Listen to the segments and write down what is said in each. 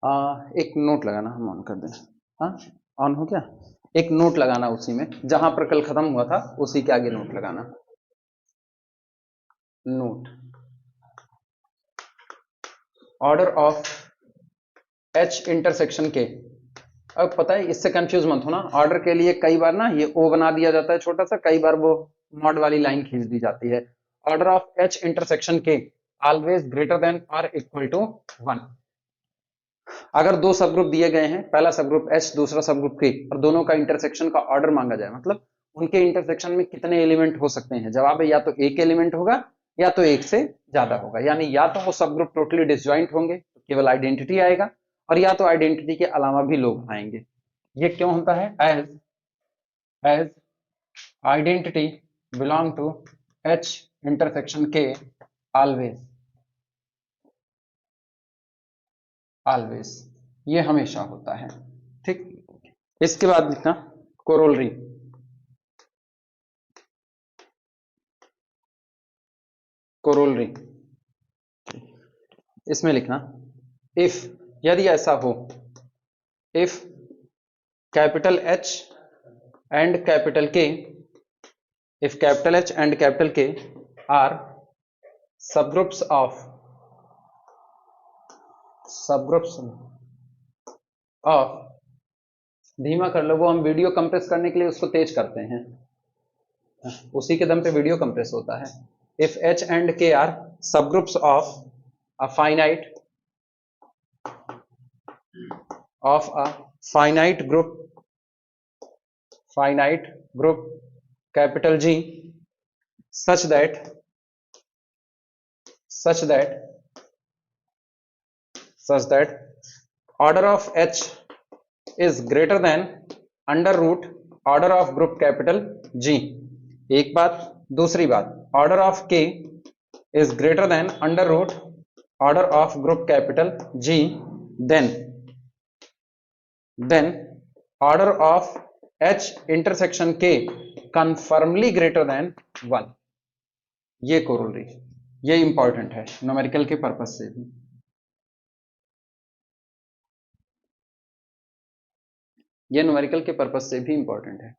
एक नोट लगाना, हम ऑन कर दें। हाँ, ऑन हो गया। एक नोट लगाना उसी में, जहां पर कल खत्म हुआ था उसी के आगे नोट लगाना। Note order of H intersection के। अब पता है, इससे कंफ्यूज मत होना। ऑर्डर के लिए कई बार ना ये ओ बना दिया जाता है छोटा सा, कई बार वो मॉड वाली लाइन खींच दी जाती है। Order of H intersection K always greater than और इक्वल टू 1। अगर दो सब ग्रुप दिए गए हैं, पहला सब ग्रुप एच, दूसरा सब ग्रुप के, और दोनों का इंटरसेक्शन का ऑर्डर मांगा जाए, मतलब उनके इंटरसेक्शन में कितने एलिमेंट हो सकते हैं, जवाब है या तो एक एलिमेंट होगा या तो एक से ज्यादा होगा। यानी या तो वो सब ग्रुप टोटली डिसजॉइंट होंगे तो केवल आइडेंटिटी आएगा, और या तो आइडेंटिटी के अलावा भी लोग आएंगे। ये क्यों होता है? As as identity belong to H intersection K always, always, ये हमेशा होता है। ठीक। इसके बाद लिखना कोरोलरी। कोरोलरी इसमें लिखना इफ, यदि ऐसा हो, if capital H and capital K, if capital H and capital K are subgroups of, धीमा कर लो, वो हम वीडियो कंप्रेस करने के लिए उसको तेज करते हैं, उसी के दम पे वीडियो कंप्रेस होता है। If H and K are subgroups of a finite, of a finite group capital G, such that order of H is greater than under root order of group capital G। एक बात। दूसरी बात, order of K is greater than under root order of group capital G, then order of H intersection K confirmly greater than 1। ये corollary, ये important है numerical के purpose से भी। ये न्यूमेरिकल के पर्पज से भी इंपॉर्टेंट है।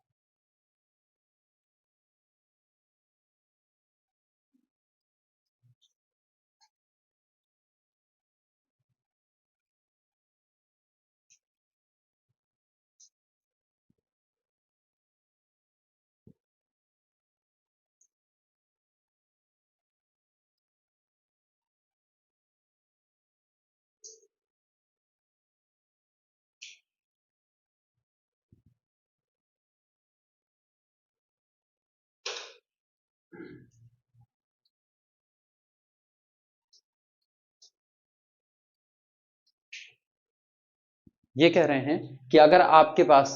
ये कह रहे हैं कि अगर आपके पास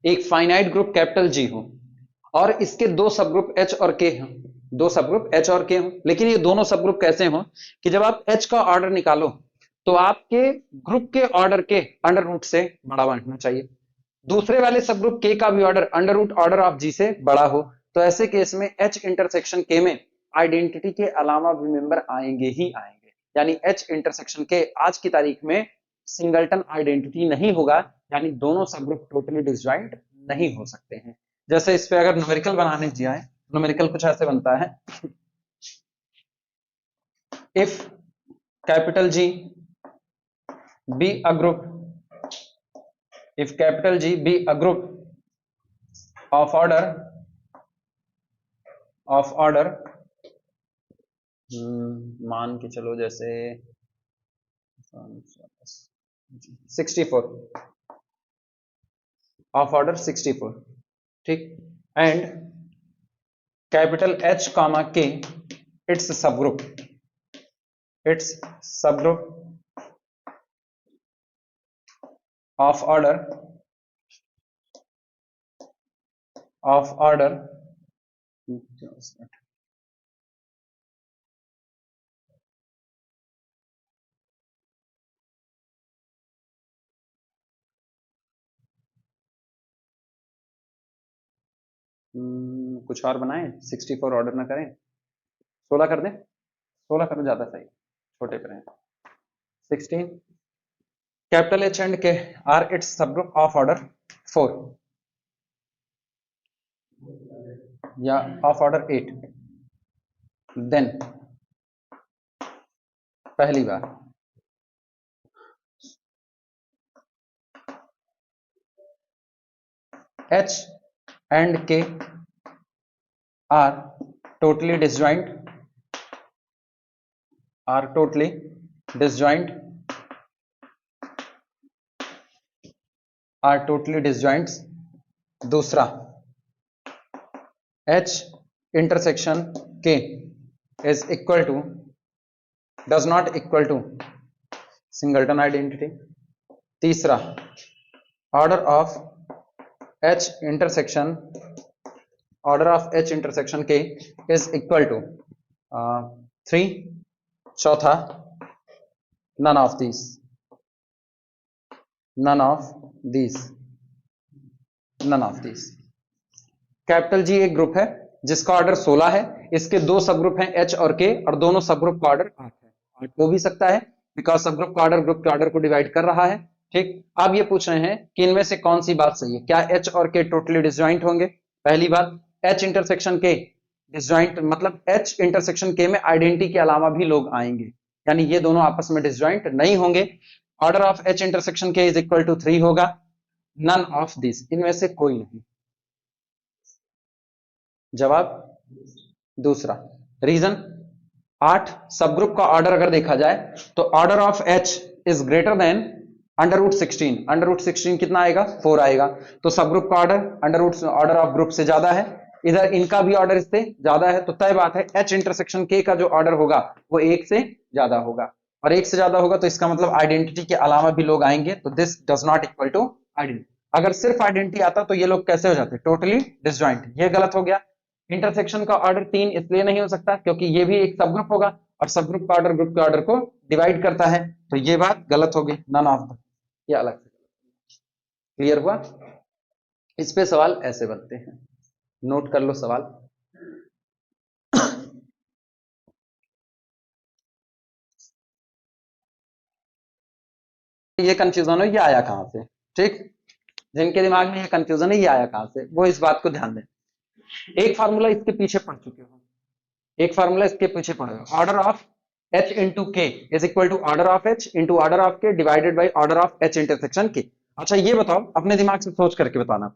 एक फाइनाइट ग्रुप कैपिटल जी हो और इसके दो सब ग्रुप एच और के हों, दो सब ग्रुप एच और के हों, लेकिन ये दोनों सब ग्रुप कैसे हों कि जब आप एच का ऑर्डर निकालो तो आपके ग्रुप के ऑर्डर के अंडर रूट से बड़ा बनना चाहिए, दूसरे वाले सब ग्रुप के का भी order under root order of G से बड़ा हो। तो ऐसे केस में एच इंटरसेक्शन के में आइडेंटिटी के अलावा भी मेंबर आएंगे ही आएंगे। यानी एच इंटरसेक्शन के आज की तारीख में सिंगलटन आइडेंटिटी नहीं होगा, यानी दोनों सब ग्रुप टोटली डिसजॉइंट नहीं हो सकते हैं। जैसे इस पे अगर न्यूमेरिकल बनाने जाए, न्यूमेरिकल कुछ ऐसे बनता है, if capital G be a group, if capital G be a group of order मान के चलो जैसे 64, ऑफ ऑर्डर 64, ठीक, एंड कैपिटल H कॉमा के इट्स सबग्रुप ऑफ ऑर्डर कुछ और बनाए, 64 ऑर्डर ना करें, 16 कर दें, 16 करो ज्यादा सही, छोटे पर हैं। 16 capital H and K are its subgroup of order 4 या ऑफ ऑर्डर 8, देन पहली बार H and K are totally disjoint, are totally disjoint, are totally disjoints. दूसरा H intersection K is equal to, does not equal to singleton identity. तीसरा order of H intersection, order of H intersection K is equal to 3. चौथा none of these, none of these, none of these. Capital G एक group है जिसका order 16 है, इसके दो सब group हैं H और K और दोनों सब ग्रुप का ऑर्डर 8 है। 8 हो भी सकता है बिकॉज सब ग्रुप का ऑर्डर ग्रुप के ऑर्डर को डिवाइड कर रहा है। ठीक, अब ये पूछ रहे हैं कि इनमें से कौन सी बात सही है, क्या H और K टोटली डिसजॉइंट होंगे। पहली बात H इंटरसेक्शन K डिसजॉइंट, मतलब H इंटरसेक्शन K में आइडेंटिटी के अलावा भी लोग आएंगे, यानी ये दोनों आपस में डिसजॉइंट नहीं होंगे। Order of H intersection K is equal to 3 होगा। नन ऑफ दिस, इनमें से कोई नहीं। जवाब दूसरा। रीजन 8 सब ग्रुप का ऑर्डर अगर देखा जाए तो order of H is greater than under root 16। Under root 16 कितना आएगा, 4 आएगा। तो सब ग्रुप का ऑर्डर under root order of group से ज्यादा है, इधर इनका भी ऑर्डर इससे ज्यादा है, तो तय बात है H इंटरसेक्शन K का जो ऑर्डर होगा वो 1 से ज्यादा होगा, और 1 से ज्यादा होगा तो इसका मतलब आइडेंटिटी के अलावा भी लोग आएंगे, तो this does not equal to identity. अगर सिर्फ आइडेंटिटी आता तो ये लोग कैसे हो जाते, टोटली डिसजॉइंट। ये गलत हो गया। इंटरसेक्शन का ऑर्डर 3 इसलिए नहीं हो सकता क्योंकि ये भी एक सब ग्रुप होगा और सब ग्रुप का ऑर्डर ग्रुप के ऑर्डर को डिवाइड करता है, तो ये बात गलत हो गई। नन ऑफ द, ये अलग से। क्लियर हुआ। इस पे सवाल ऐसे बनते हैं, नोट कर लो सवाल। ये कंफ्यूजन हो, ये आया कहां से। ठीक, जिनके दिमाग में ये कंफ्यूजन है ये आया कहां से, वो इस बात को ध्यान दें। एक फार्मूला इसके पीछे पढ़ चुके हो, एक फार्मूला इसके पीछे पढ़े हो। Order of H into K is equal to order of H into order of K divided by order of H intersection K. अच्छा ये बताओ, अपने दिमाग से सोच करके बताना,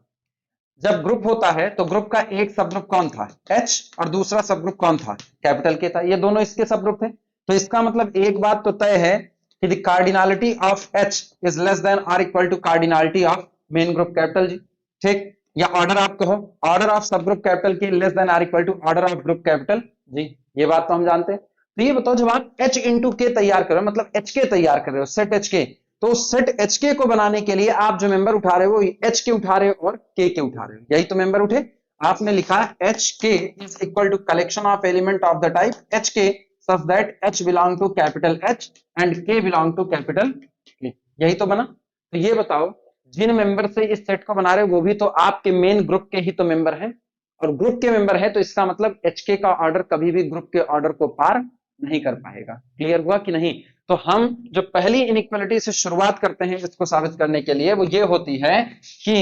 जब ग्रुप होता है तो ग्रुप का एक सब ग्रुप कौन था, H, और दूसरा सब ग्रुप कौन था, कैपिटल के था। ये दोनों इसके सब ग्रुप थे, तो इसका मतलब एक बात तो तय है कि the cardinality of H is less than or equal to cardinality of main group capital G. ठीक, या ऑर्डर आप कहो, ऑर्डर ऑफ सब group capital K less than or equal to order of group capital G. ये बात तो हम जानते हैं। तो ये बताओ, जब आप H इंटू के तैयार कर रहे हो, मतलब H के तैयार कर रहे हो, सेट H के, तो सेट एच के को बनाने के लिए आप जो मेंबर उठा रहे हो वो एच के उठा रहे हो और के उठा रहे हो, यही तो मेंबर उठे। आपने लिखा H K is equal to collection of element of the type H K such that H belong to capital H and K belong to capital K, यही तो बना। तो ये बताओ, जिन मेंबर से इस सेट को बना रहे हो वो भी तो आपके मेन ग्रुप के ही तो मेंबर हैं, और ग्रुप के मेंबर है तो इसका मतलब एच के का ऑर्डर कभी भी ग्रुप के ऑर्डर को पार नहीं कर पाएगा। क्लियर हुआ कि नहीं। तो हम जो पहली इनइक्वालिटी से शुरुआत करते हैं इसको साबित करने के लिए वो ये होती है कि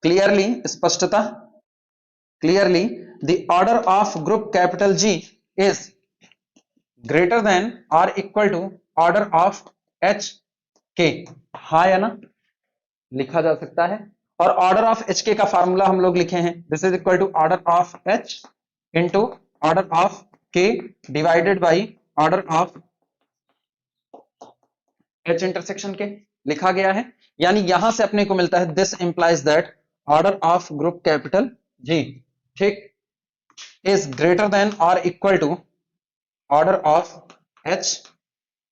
क्लियरली, स्पष्टता, clearly the order of group capital G is greater than और equal to order of H K. हाँ या ना, लिखा जा सकता है। और ऑर्डर ऑफ एच के का फार्मूला हम लोग लिखे हैं, this is equal to order of H into order of K divided by order of H intersection K, लिखा गया है। यानी यहां से अपने को मिलता है this implies that order of group capital G, ठीक, इज ग्रेटर देन और equal to order of H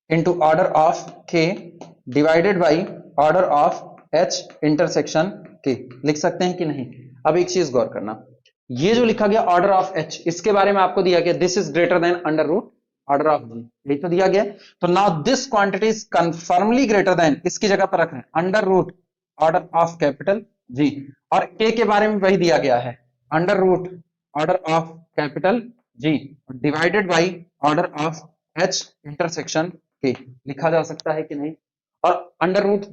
into order of K divided by order of H intersection K। लिख सकते हैं कि नहीं। अब एक चीज गौर करना, ये जो लिखा गया ऑर्डर ऑफ H, इसके बारे में आपको दिया गया this is greater than under root order of G, यही तो दिया गया। तो now this quantity is conformly greater than, इसकी जगह पर रख रहे हैं under root order of capital G, और के बारे में वही दिया गया है under root order of capital G divided by order of H intersection K. लिखा जा सकता है कि नहीं। और अंडर रूट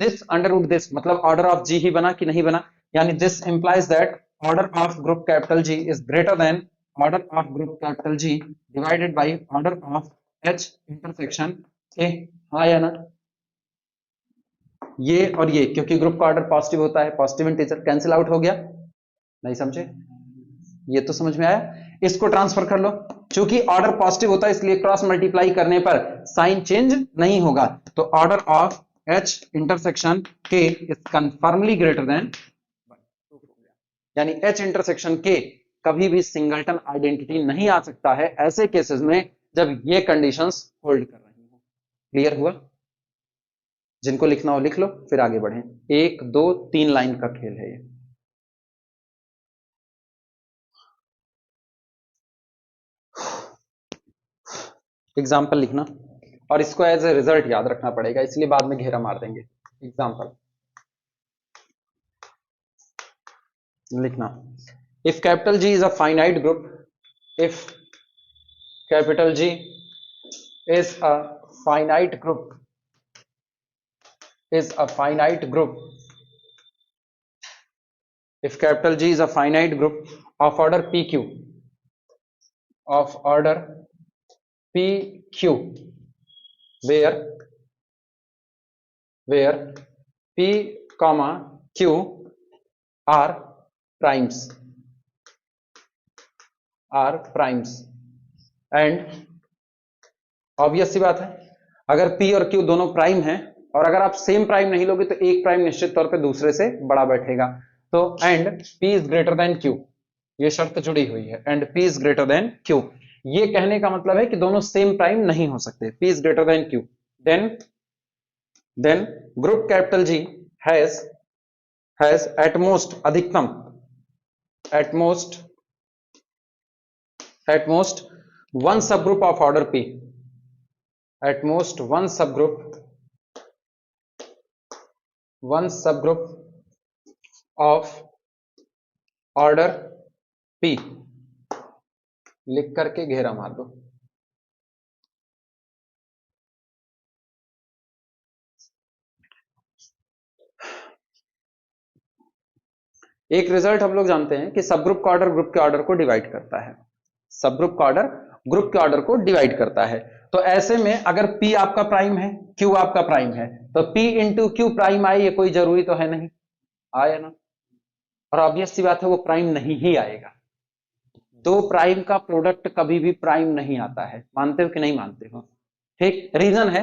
दिस मतलब ऑर्डर ऑफ जी ही बना कि नहीं बना, यानी this implies that order of group capital G is greater than order of group capital G divided by order of H intersection A. हाँ या ना, ये और ये, क्योंकि ग्रुप का ऑर्डर पॉजिटिव होता है, पॉजिटिव इंटीजर कैंसिल आउट हो गया, नहीं समझे? ये तो समझ में आया। इसको ट्रांसफर कर लो, क्योंकि ऑर्डर पॉजिटिव होता है इसलिए क्रॉस मल्टीप्लाई करने पर साइन चेंज नहीं होगा, तो ऑर्डर ऑफ एच इंटरसेक्शन के इज कंफर्मली ग्रेटर देन, यानी एच इंटरसेक्शन के कभी भी सिंगलटन आइडेंटिटी नहीं आ सकता है ऐसे केसेस में जब ये कंडीशंस होल्ड कर रही हो। क्लियर हुआ? जिनको लिखना हो लिख लो, फिर आगे बढ़ें। 1 2 3 लाइन का खेल है ये। एग्जाम्पल लिखना, और इसको एज ए रिजल्ट याद रखना पड़ेगा, इसलिए बाद में घेरा मार देंगे। एग्जाम्पल लिखना, if capital G is a finite group, if capital G is a finite group, is a finite group, if capital G is a finite group of order PQ, of order PQ, where P comma Q are primes, and obvious सी बात है, अगर P और Q दोनों prime हैं, और अगर आप सेम प्राइम नहीं लोगे तो एक प्राइम निश्चित तौर पे दूसरे से बड़ा बैठेगा, तो and P is greater than Q, ये शर्त जुड़ी हुई है, and P is greater than Q, ये कहने का मतलब है कि दोनों सेम प्राइम नहीं हो सकते, P is greater than Q, then group capital G has at most, अधिकतम, at most one sub group of order P, at most one subgroup of order P, लिख करके घेरा मार दो। एक रिजल्ट हम लोग जानते हैं कि सब ग्रुप का ऑर्डर ग्रुप के ऑर्डर को डिवाइड करता है, सब ग्रुप का ऑर्डर ग्रुप के ऑर्डर को डिवाइड करता है, तो ऐसे में अगर P आपका प्राइम है, Q आपका प्राइम है, तो P इंटू क्यू प्राइम आए, ये कोई जरूरी तो है नहीं, आया ना, और ऑब्वियस सी बात है वो प्राइम नहीं ही आएगा, दो प्राइम का प्रोडक्ट कभी भी प्राइम नहीं आता है, मानते हो कि नहीं मानते हो? ठीक, रीजन है,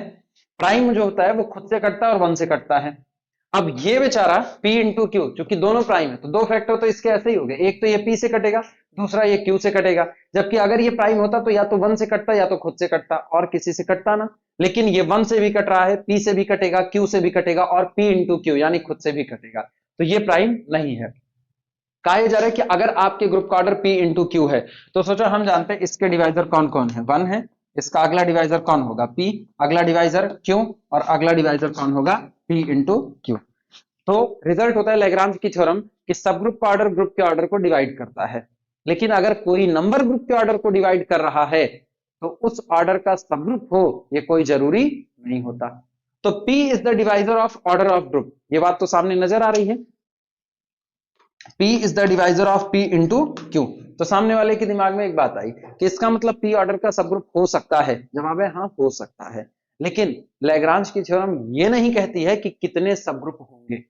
प्राइम जो होता है वो खुद से कटता है और वन से कटता है। अब ये बेचारा P इंटू क्यू, चूंकि दोनों प्राइम है तो दो फैक्टर तो इसके ऐसे ही हो गए, एक तो ये P से कटेगा, दूसरा ये Q से कटेगा, जबकि अगर ये प्राइम होता तो या तो वन से कटता या तो खुद से कटता, और किसी से कटता ना, लेकिन ये वन से भी कट रहा है, P से भी कटेगा, Q से भी कटेगा, और P इंटू क्यू यानी खुद से भी कटेगा, तो ये प्राइम नहीं है। कहा जा रहा है कि अगर आपके ग्रुप का ऑर्डर P इंटू क्यू है, तो सोचो हम जानते हैं इसके डिवाइजर कौन कौन है, 1 है, इसका अगला डिवाइजर कौन होगा P, अगला डिवाइजर Q, और अगला डिवाइजर कौन होगा P इंटू क्यू। तो रिजल्ट होता है लैग्रांज की थ्योरम कि सब ग्रुप का ऑर्डर ग्रुप के ऑर्डर को डिवाइड करता है, लेकिन अगर कोई नंबर ग्रुप के ऑर्डर को डिवाइड कर रहा है तो उस ऑर्डर का सब ग्रुप हो ये कोई जरूरी नहीं होता। तो P is the divisor of order of group, ये बात तो सामने नजर आ रही है, P is the divisor of P into Q. तो सामने वाले के दिमाग में एक बात आई कि इसका मतलब P ऑर्डर का सब ग्रुप हो सकता है, जवाब है हाँ हो सकता है, लेकिन लैग्रांज की थ्योरम ये नहीं कहती है कि कितने सब ग्रुप होंगे।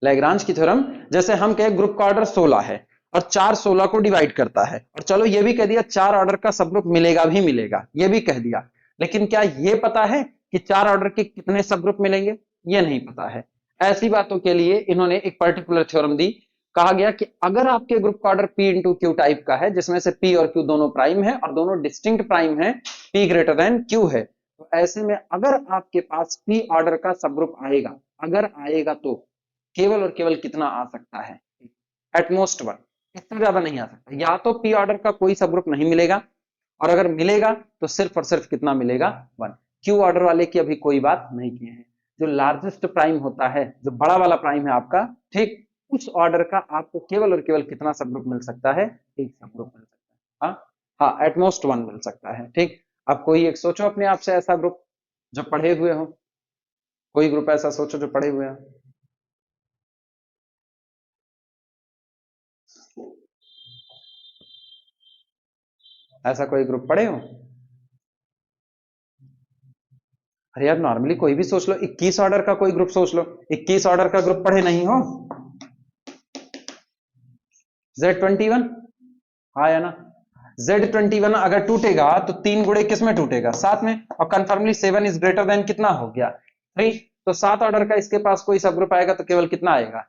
लैग्रांज की थ्योरम जैसे हम कहे ग्रुप का ऑर्डर 16 है और 4 16 को डिवाइड करता है, और चलो ये भी कह दिया 4 ऑर्डर का सब ग्रुप मिलेगा भी मिलेगा, ये भी कह दिया, लेकिन क्या ये पता है कि 4 ऑर्डर के कितने सब ग्रुप मिलेंगे? ये नहीं पता है। ऐसी बातों के लिए इन्होंने एक पर्टिकुलर थ्योरम दी, कहा गया कि अगर आपके ग्रुप का order P into Q type का है, जिसमें से P और Q दोनों प्राइम है और दोनों डिस्टिंक्ट प्राइम है, P ग्रेटर देन Q है, तो ऐसे में अगर आपके पास P ऑर्डर का सब ग्रुप आएगा, अगर आएगा तो केवल और केवल कितना आ सकता है? एटमोस्ट 1, इससे ज्यादा नहीं आ सकता, या तो P ऑर्डर का कोई सब ग्रुप नहीं मिलेगा, और अगर मिलेगा तो सिर्फ और सिर्फ कितना मिलेगा? 1। Q ऑर्डर वाले की अभी कोई बात नहीं की है, जो लार्जेस्ट प्राइम होता है, जो बड़ा वाला प्राइम है आपका, ठीक, उस ऑर्डर का आपको केवल और केवल कितना सब ग्रुप मिल सकता है? एक सब ग्रुप मिल सकता है, हाँ हाँ, एटमोस्ट 1 मिल सकता है। ठीक, अब कोई एक सोचो अपने आप से ऐसा ग्रुप जो पढ़े हुए हो। कोई ग्रुप ऐसा सोचो जो पड़े हुए हैं। ऐसा कोई ग्रुप पड़े हो? अरे यार नॉर्मली कोई भी सोच लो, 21 ऑर्डर का कोई ग्रुप सोच लो, 21 ऑर्डर का ग्रुप पढ़े नहीं हो? Z21 आया ना? Z21 अगर टूटेगा तो 3 गुणे किस में टूटेगा? 7 में। और कंफर्मली 7 इज ग्रेटर देन कितना हो गया? 3। तो 7 ऑर्डर का इसके पास कोई सब ग्रुप आएगा तो केवल कितना आएगा?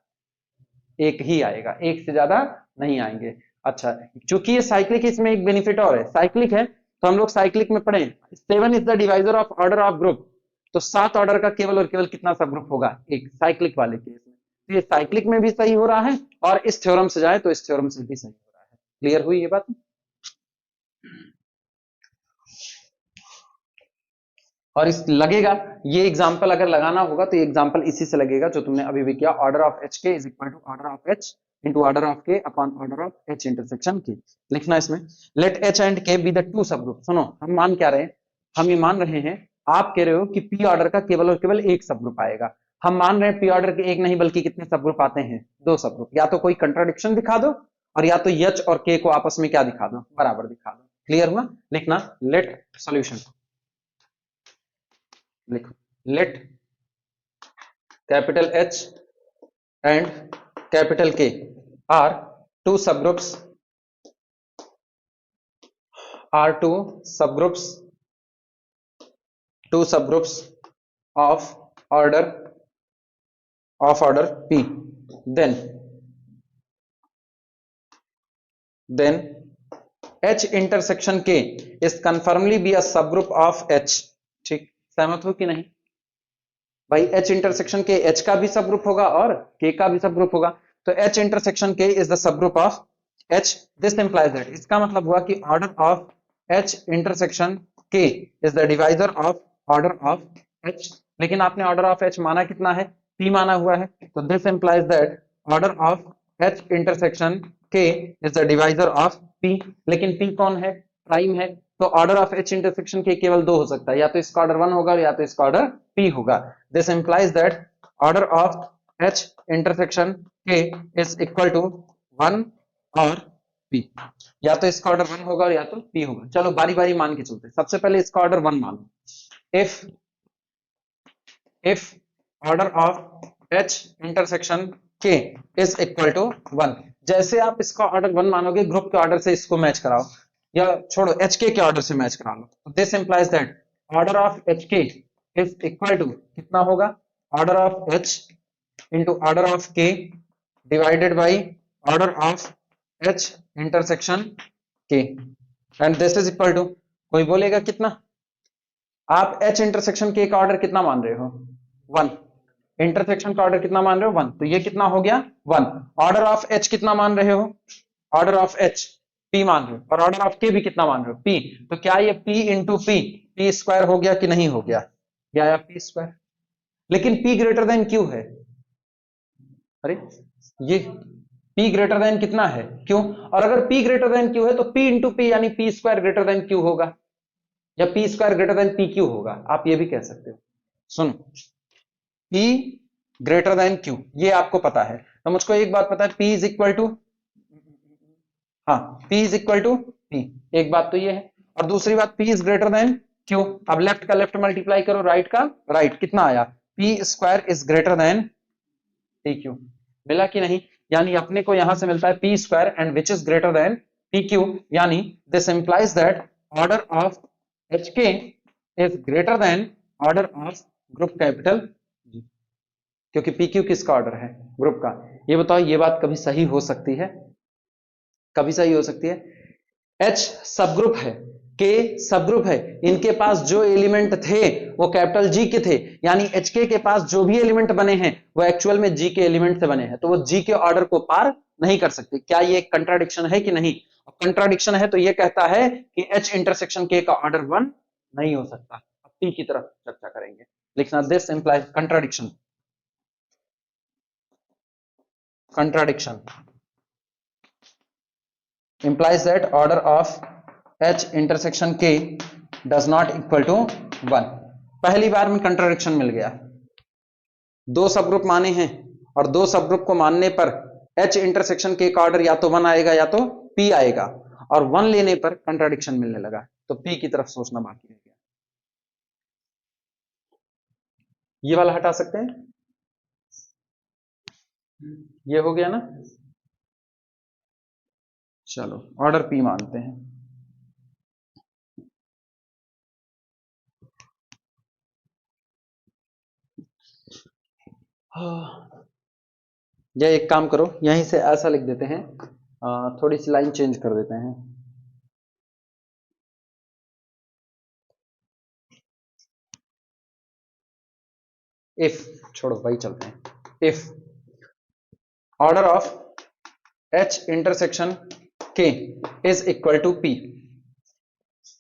एक ही आएगा, एक से ज्यादा नहीं आएंगे। अच्छा, चूंकि ये साइक्लिक, इसमें एक बेनिफिट और है, साइक्लिक है तो हम लोग साइक्लिक में पढ़े 7 is the divisor of order of group, तो 7 ऑर्डर का केवल और केवल कितना सब ग्रुप होगा? एक, साइक्लिक वाले केस में। तो ये साइक्लिक में भी सही हो रहा है और इस थ्योरम से जाए तो इस थ्योरम से भी सही हो रहा है। क्लियर हुई ये बात? और इस लगेगा, ये एग्जांपल अगर लगाना होगा तो ये एग्जांपल इसी से लगेगा जो तुमने अभी भी किया, order of H K is equal to order of H into order of K upon order of H intersection K. लिखना इसमें, let H and K be the two subgroup. सुनो, हम मान क्या रहे हैं? हम ये मान रहे हैं, आप कह रहे हो कि पी ऑर्डर का केवल और केवल एक सब ग्रुप आएगा, हम मान रहे हैं पी ऑर्डर के एक नहीं बल्कि कितने सब ग्रुप आते हैं? 2 सब ग्रुप। या तो कोई कंट्राडिक्शन दिखा दो और या तो एच और के को आपस में क्या दिखा दो? बराबर दिखा दो। क्लियर हुआ? लिखना, लेट सॉल्यूशन, लिखो, late capital H and capital K are two subgroups of order P, then H intersection K is confirmably be a subgroup of H। ठीक, सहमत हो कि नहीं भाई? H इंटरसेक्शन के H का भी सब ग्रुप होगा और K का भी सब ग्रुप होगा, तो H intersection K is the सब group of H। This implies that, इसका मतलब हुआ कि order of H intersection K is the divisor of order of H। लेकिन आपने ऑर्डर ऑफ H माना कितना है? P माना हुआ है, तो this implies that order of H intersection K is the divisor of P। लेकिन P कौन है? प्राइम है, तो ऑर्डर ऑफ H इंटरसेक्शन के केवल 2 हो सकता है, या तो इसका ऑर्डर 1 होगा या तो इसका ऑर्डर P होगा। This implies that order of H intersection K is equal to 1 और P। या तो इसका ऑर्डर 1 होगा या तो P होगा। चलो बारी बारी मान के चलते हैं। सबसे पहले इसका ऑर्डर 1 मान लो। If order of H intersection K is equal to 1, जैसे आप इसका ऑर्डर 1 मानोगे, ग्रुप के ऑर्डर से इसको मैच कराओ, या छोड़ो एच के ऑर्डर से मैच करा लो। This implies that order of H K is equal to कितना होगा? Order of H into order of K divided by order of H intersection K, and this is equal to, कोई बोलेगा कितना? आप H intersection के का order कितना मान रहे हो? 1। इंटरसेक्शन का ऑर्डर कितना मान रहे हो? 1। तो ये कितना हो गया? 1। ऑर्डर ऑफ एच कितना मान रहे हो? ऑर्डर ऑफ एच P मान रहे हो, और ऑर्डर ऑफ K भी कितना मान रहे हो? P। तो क्या ये P इंटू P स्क्वायर हो गया कि नहीं हो गया? या P स्क्वायर। लेकिन P ग्रेटर देन Q है। अरे ये P ग्रेटर देन कितना है? Q। और अगर P ग्रेटर देन Q है तो P इंटू P यानी P square greater than Q होगा, या P square greater than PQ होगा। आप ये भी कह सकते हो। सुनो, P ग्रेटर देन Q ये आपको पता है, तो मुझको एक बात पता है, P इज इक्वल टू, हाँ, P is equal to P। एक बात तो ये है, और दूसरी बात P is greater than Q। अब लेफ्ट का लेफ्ट मल्टीप्लाई करो, राइट का राइट, कितना आया? P square is greater then PQ। मिला कि नहीं? यानी अपने को यहां से मिलता है P square and which is greater then PQ, यानी this implies that order of HK is greater than order of group capital G, क्योंकि PQ किसका ऑर्डर है? ग्रुप का। ये बताओ, ये बात कभी सही हो सकती है? कभी सही हो सकती है? H सब ग्रुप है, K सब ग्रुप है, इनके पास जो एलिमेंट थे वो कैपिटल G के थे, यानी HK के पास जो भी एलिमेंट बने हैं वो एक्चुअल में G के एलिमेंट से बने हैं, तो वो G के ऑर्डर को पार नहीं कर सकते। क्या ये कंट्राडिक्शन है कि नहीं? कंट्राडिक्शन है तो ये कहता है कि H इंटरसेक्शन K का ऑर्डर 1 नहीं हो सकता। अब P की तरफ चर्चा करेंगे। लिखना, this implies contradiction, contradiction implies that order of H intersection K does not equal to 1। पहली बार में कंट्राडिक्शन मिल गया। दो सब ग्रुप माने हैं और दो सब ग्रुप को मानने पर H इंटरसेक्शन के का ऑर्डर या तो 1 आएगा या तो P आएगा, और 1 लेने पर कंट्राडिक्शन मिलने लगा तो P की तरफ सोचना बाकी रह गया। ये वाला हटा सकते हैं, ये हो गया ना। चलो ऑर्डर P मानते हैं। या एक काम करो, यहीं से ऐसा लिख देते हैं, थोड़ी सी लाइन चेंज कर देते हैं। इफ छोड़ो वही चलते हैं। If order of H intersection K is equal to P।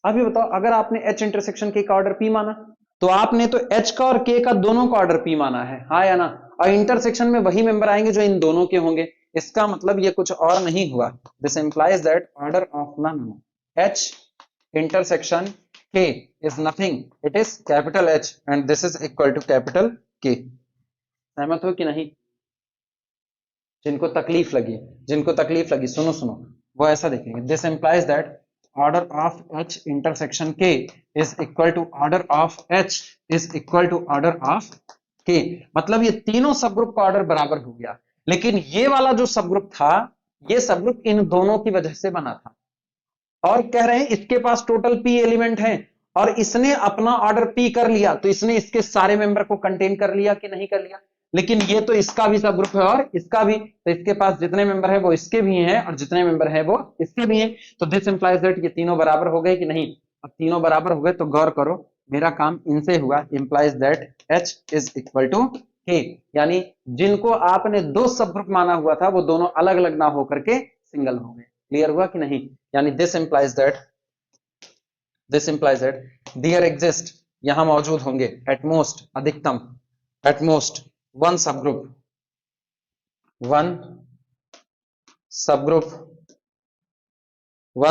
अभी बताओ, अगर आपने H इंटरसेक्शन K का ऑर्डर P माना तो आपने तो H का और K का दोनों का ऑर्डर P माना है, हाँ या ना। और इंटरसेक्शन में वही मेंबर आएंगे जो इन दोनों के होंगे। इसका मतलब ये कुछ और नहीं हुआ, this implies that order of H intersection K is nothing, it is capital H and this is equal to capital K। सहमत हो कि नहीं? जिनको तकलीफ लगी, जिनको तकलीफ लगी, सुनो सुनो, वो ऐसा देखेंगे, this implies that order of H intersection K is equal to order of H is equal to order of K। मतलब ये तीनों सब ग्रुप का ऑर्डर बराबर हो गया, लेकिन ये वाला जो सब ग्रुप था, ये सब ग्रुप इन दोनों की वजह से बना था। और कह रहे हैं इसके पास टोटल P एलिमेंट है और इसने अपना ऑर्डर P कर लिया, तो इसने इसके सारे मेंबर को कंटेन कर लिया कि नहीं कर लिया। लेकिन ये तो इसका भी सब ग्रुप है और इसका भी, तो इसके पास जितने मेंबर है वो इसके भी हैं और जितने मेंबर है वो इसके भी हैं। तो दिस इंप्लाइज दैट ये तीनों बराबर हो गए कि नहीं। अब तीनों बराबर हो गए तो गौर करो, मेरा काम इनसे हुआ, implies that H is equal to K। यानी जिनको आपने दो सब ग्रुप माना हुआ था वो दोनों अलग अलग ना होकर के सिंगल हो गए। क्लियर हुआ कि नहीं? यानी this implies that there exist, यहां मौजूद होंगे एटमोस्ट, अधिकतम, at most one subgroup one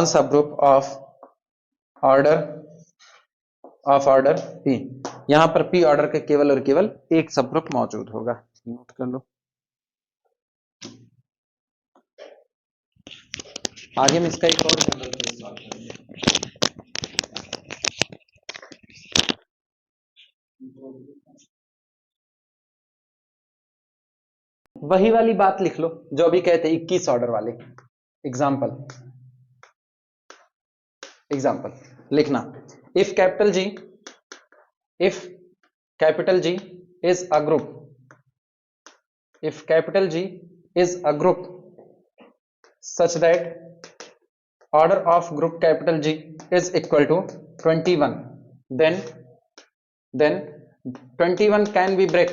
subgroup of order P। यहां पर P ऑर्डर के केवल और केवल एक सबग्रुप मौजूद होगा, नोट कर लो। आगे हम इसका एक और मॉडल सॉल्व करेंगे। वही वाली बात लिख लो जो अभी कहते 21 ऑर्डर वाले। एग्जाम्पल लिखना, if capital G is a group, if capital G is a group such that order of group capital G is equal to 21, then 21 can be break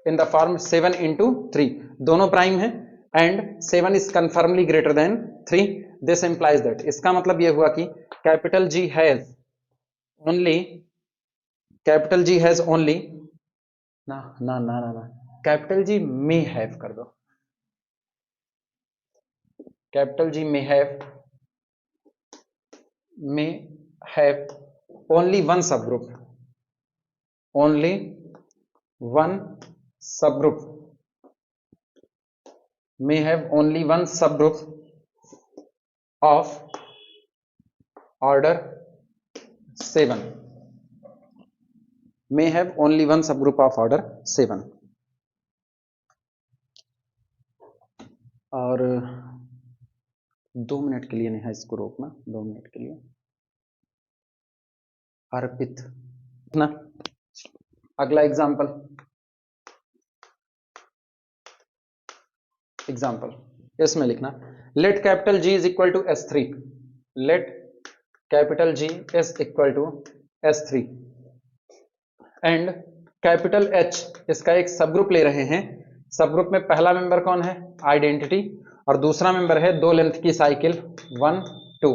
in the form 7 into 3, दोनों prime है and 7 is confirmly greater than 3। this implies that, इसका मतलब यह हुआ कि capital G has only ना capital G may have कर दो, capital G may have only one subgroup may have only one subgroup of order 7, may have only one subgroup of order 7। और 2 minute के लिए नहीं है, इसको रोकना 2 मिनट के लिए। अर्पित ना, अगला एग्जाम्पल इसमें लिखना, let capital G is equal to S3, let capital G is equal to S3 and capital H इसका एक सब ग्रुप ले रहे हैं। सब ग्रुप में पहला मेंबर कौन है? आइडेंटिटी, और दूसरा मेंबर है दो लेंथ की साइकिल 1 2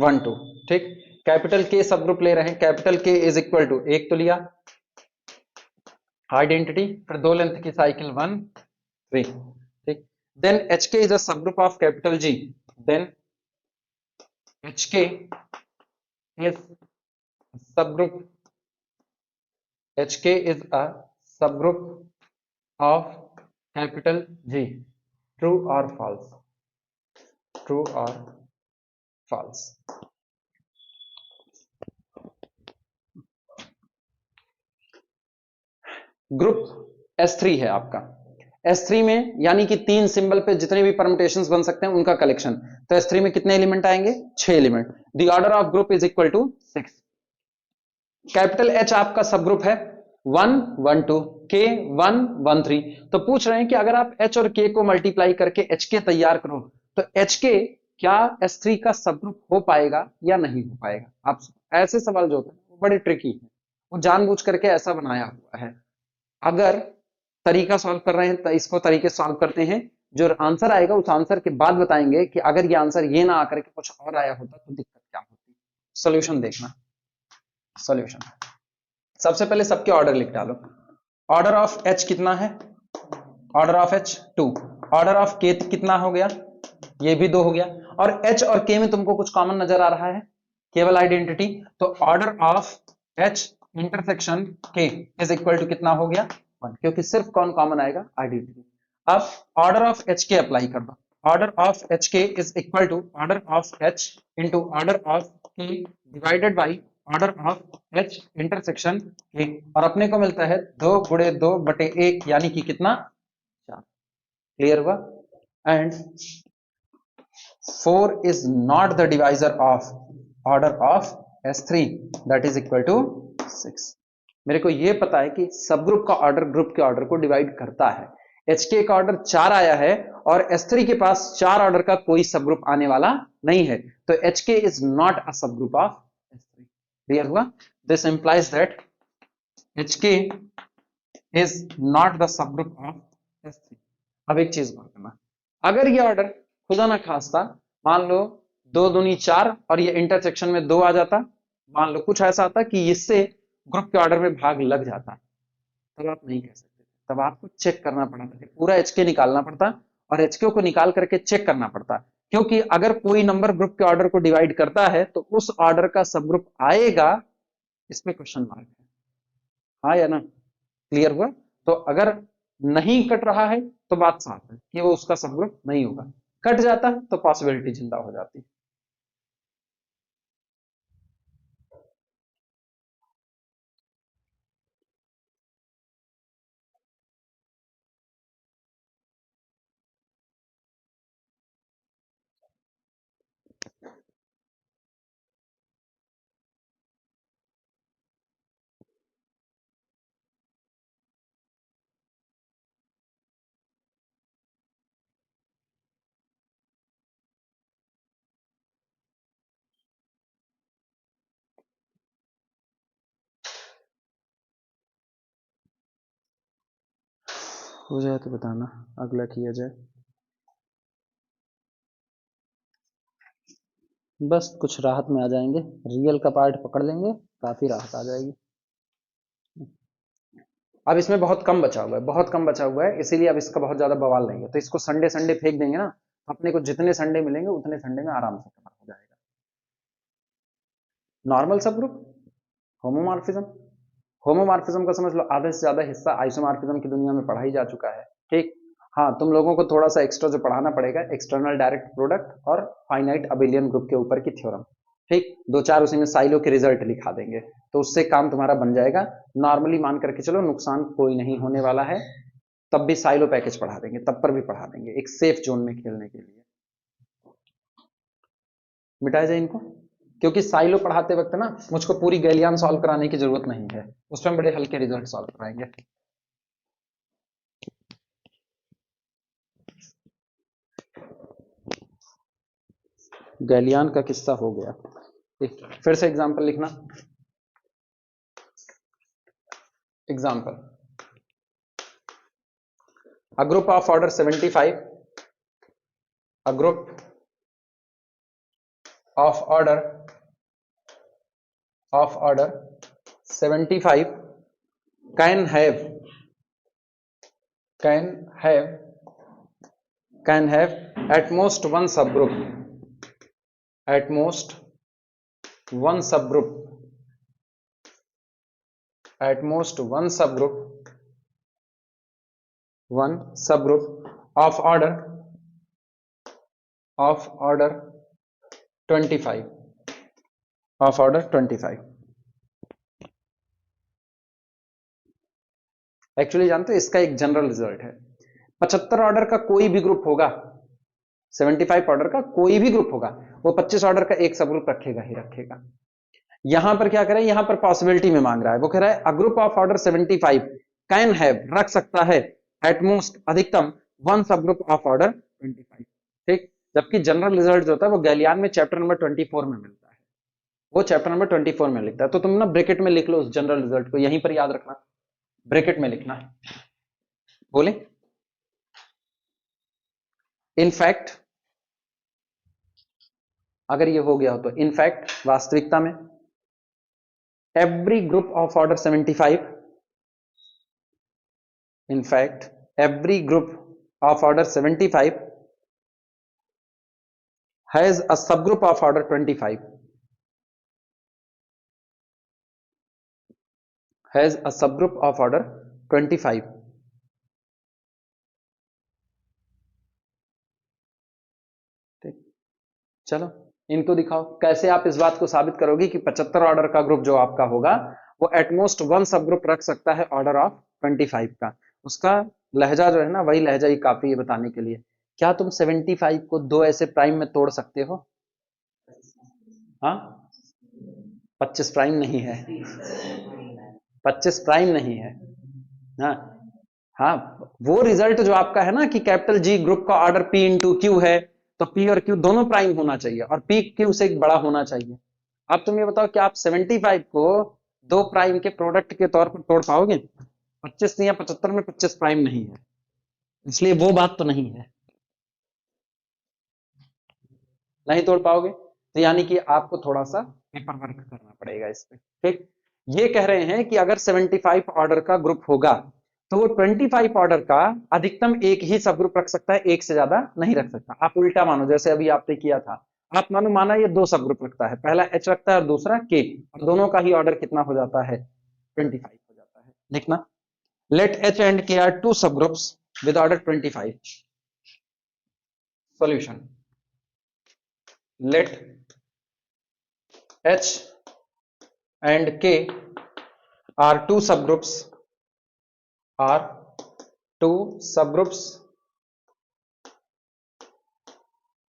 1 2। ठीक, कैपिटल K सब ग्रुप ले रहे हैं, capital K is equal to, एक तो लिया आइडेंटिटी, फिर दो लेंथ की साइकिल 1 3। ठीक, then HK is a sub group of capital G, then HK is subgroup, HK is a sub group of capital G, true और फॉल्स, ट्रू और false. Group S3 है आपका। S3 में यानी कि 3 सिंबल पे जितने भी परम्यूटेशंस बन सकते हैं उनका कलेक्शन। तो S3 में कितने एलिमेंट आएंगे? 6 element. The order of group is equal to 6। Capital H आपका सब ग्रुप है 1 1 2, K 1 1 3। तो पूछ रहे हैं कि अगर आप H और K को मल्टीप्लाई करके HK तैयार करो तो HK क्या S3 का सब ग्रुप हो पाएगा या नहीं हो पाएगा? आप ऐसे सवाल जो होते हैं वो बड़े ट्रिकी है, वो जानबूझ करके ऐसा बनाया हुआ है। अगर तरीका सॉल्व कर रहे हैं तो इसको तरीके सॉल्व करते हैं, जो आंसर आएगा उस आंसर के बाद बताएंगे कि अगर ये आंसर ये ना आकर के कुछ और आया होता तो दिक्कत क्या होती। सॉल्यूशन देखना। सॉल्यूशन सबसे पहले सबके ऑर्डर लिख डालो। ऑर्डर ऑफ H कितना है? Order of H 2। Order of K कितना हो गया? ये भी 2 हो गया। और H और K में तुमको कुछ कॉमन नजर आ रहा है, केवल आइडेंटिटी। तो order of H intersection K is equal to कितना हो गया? 1, क्योंकि सिर्फ कौन कॉमन आएगा? आइडेंटिटी। अब ऑर्डर ऑफ HK अप्लाई कर दो। Order of HK is equal to order of H into order of K divided by order of H intersection K, और अपने को मिलता है 2 गुणे 2 बटे 1 यानी कि कितना? 4। क्लियर हुआ? And 4 is not the divisor of order of S3 that is equal to 6। मेरे को ये पता है कि सब ग्रुप का ऑर्डर ग्रुप के ऑर्डर को डिवाइड करता है। HK का ऑर्डर 4 आया है और S3 के पास 4 ऑर्डर का कोई सब ग्रुप आने वाला नहीं है, तो HK is not a subgroup of S3। Clear हुआ? This implies that HK is not the subgroup of S3। अब एक चीज गौर करना, अगर ये ऑर्डर खुदा ना खास्ता मान लो 2 दूनी 4 और ये इंटरसेक्शन में 2 आ जाता, मान लो कुछ ऐसा आता कि इससे ग्रुप के ऑर्डर में भाग लग जाता, तब आप नहीं कह सकते। तब आपको चेक करना पड़ता, पूरा HK निकालना पड़ता और HK को निकाल करके चेक करना पड़ता, क्योंकि अगर कोई नंबर ग्रुप के ऑर्डर को डिवाइड करता है तो उस ऑर्डर का सब ग्रुप आएगा, इसमें क्वेश्चन मार्क है। हाँ या ना? क्लियर हुआ? तो अगर नहीं कट रहा है तो बात साफ है कि वो उसका सब ग्रुप नहीं होगा, कट जाता है तो पॉसिबिलिटी जिंदा हो जाती है। हो जाए तो बताना, अगला किया जाए। बस कुछ राहत में आ जाएंगे, रियल का पार्ट पकड़ लेंगे, काफी राहत आ जाएगी। अब इसमें बहुत कम बचा हुआ है, बहुत कम बचा हुआ है, इसीलिए अब इसका बहुत ज्यादा बवाल नहीं है। तो इसको संडे संडे फेंक देंगे ना, अपने को जितने संडे मिलेंगे उतने संडे में आराम से कवर हो जाएगा। नॉर्मल सब ग्रुप, होमोमॉर्फिज्म, होमोमॉर्फिज्म का समझ लो आधे से ज्यादा हिस्सा आइसोमॉर्फिज्म की दुनिया में पढ़ा ही जा चुका है। ठीक, हाँ तुम लोगों को थोड़ा सा एक्स्ट्रा जो पढ़ाना पड़ेगा, एक्सटर्नल डायरेक्ट प्रोडक्ट और फाइनाइट अबेलियन ग्रुप के ऊपर की थ्योरम। ठीक, 2-4 उसी में साइलो के रिजल्ट लिखा देंगे तो उससे काम तुम्हारा बन जाएगा। नॉर्मली मान करके चलो नुकसान कोई नहीं होने वाला है, तब भी साइलो पैकेज पढ़ा देंगे, तब पर भी पढ़ा देंगे, एक सेफ जोन में खेलने के लिए। मिटाया जाए इनको, क्योंकि साइलो पढ़ाते वक्त ना मुझको पूरी गैलियन सॉल्व कराने की जरूरत नहीं है, उसमें बड़े हल्के रिजल्ट सॉल्व कराएंगे। गैलियन का किस्सा हो गया। फिर से एग्जांपल लिखना। Example, a group of order 75, a group of order 75 can have at most one subgroup, at most one subgroup, at most one subgroup one subgroup of order 25 of order 25। Actually जानते हो इसका एक general result है, 75 order का कोई भी group होगा, 75 order का कोई भी ग्रुप होगा, वो 25 ऑर्डर का एक सब ग्रुप रखेगा ही रखेगा। यहां पर क्या करें, यहां पर पॉसिबिलिटी में मांग रहा है, वो कह रहा है अ group of order 75 can have, रख सकता है एट मोस्ट अधिकतम one sub group of order 25। ठीक, जबकि जनरल रिजल्ट जो होता है वो गैलियान में चैप्टर नंबर 24 में मिलता है, वो चैप्टर नंबर 24 में लिखता है। तो तुम ना ब्रैकेट में लिख लो उस जनरल रिजल्ट को, यहीं पर याद रखना, ब्रैकेट में लिखना है। बोले इनफैक्ट, अगर ये हो गया हो तो इनफैक्ट वास्तविकता में every group of order 75, in fact every group of order 75 has a subgroup of order 25, has a subgroup of order 25। ठीक, चलो इनको दिखाओ कैसे आप इस बात को साबित करोगे कि 75 ऑर्डर का ग्रुप जो आपका होगा वो एटमोस्ट वन सब ग्रुप रख सकता है ऑर्डर ऑफ 25 का। उसका लहजा जो है ना वही लहजा ही काफी है बताने के लिए। क्या तुम 75 को दो ऐसे प्राइम में तोड़ सकते हो? हाँ, 25 प्राइम नहीं है, 25 प्राइम नहीं है। हाँ हाँ, वो रिजल्ट जो आपका है ना कि कैपिटल जी ग्रुप का ऑर्डर पी इंटू क्यू है, तो पी और क्यू दोनों प्राइम होना चाहिए और पी क्यू से एक बड़ा होना चाहिए। अब तुम ये बताओ कि आप 75 को दो प्राइम के प्रोडक्ट के तौर पर तोड़ पाओगे? 25 या 75 में 25 प्राइम नहीं है, इसलिए वो बात तो नहीं है, नहीं तोड़ पाओगे। तो यानी कि आपको थोड़ा सा पेपर वर्क करना पड़ेगा इस पे। ठीक, ये कह रहे हैं कि अगर 75 ऑर्डर का ग्रुप होगा तो वो 25 ऑर्डर का अधिकतम एक ही सब ग्रुप रख सकता है, एक से ज्यादा नहीं रख सकता। आप उल्टा मानो, जैसे अभी आपने किया था, आप माना ये दो सब ग्रुप रखता है, पहला एच रखता है और दूसरा के, और दोनों का ही ऑर्डर कितना हो जाता है? 25 हो जाता है। लिखना, late H and K are to सब groups with order 25। Solution, let H and K are two subgroups, are two subgroups,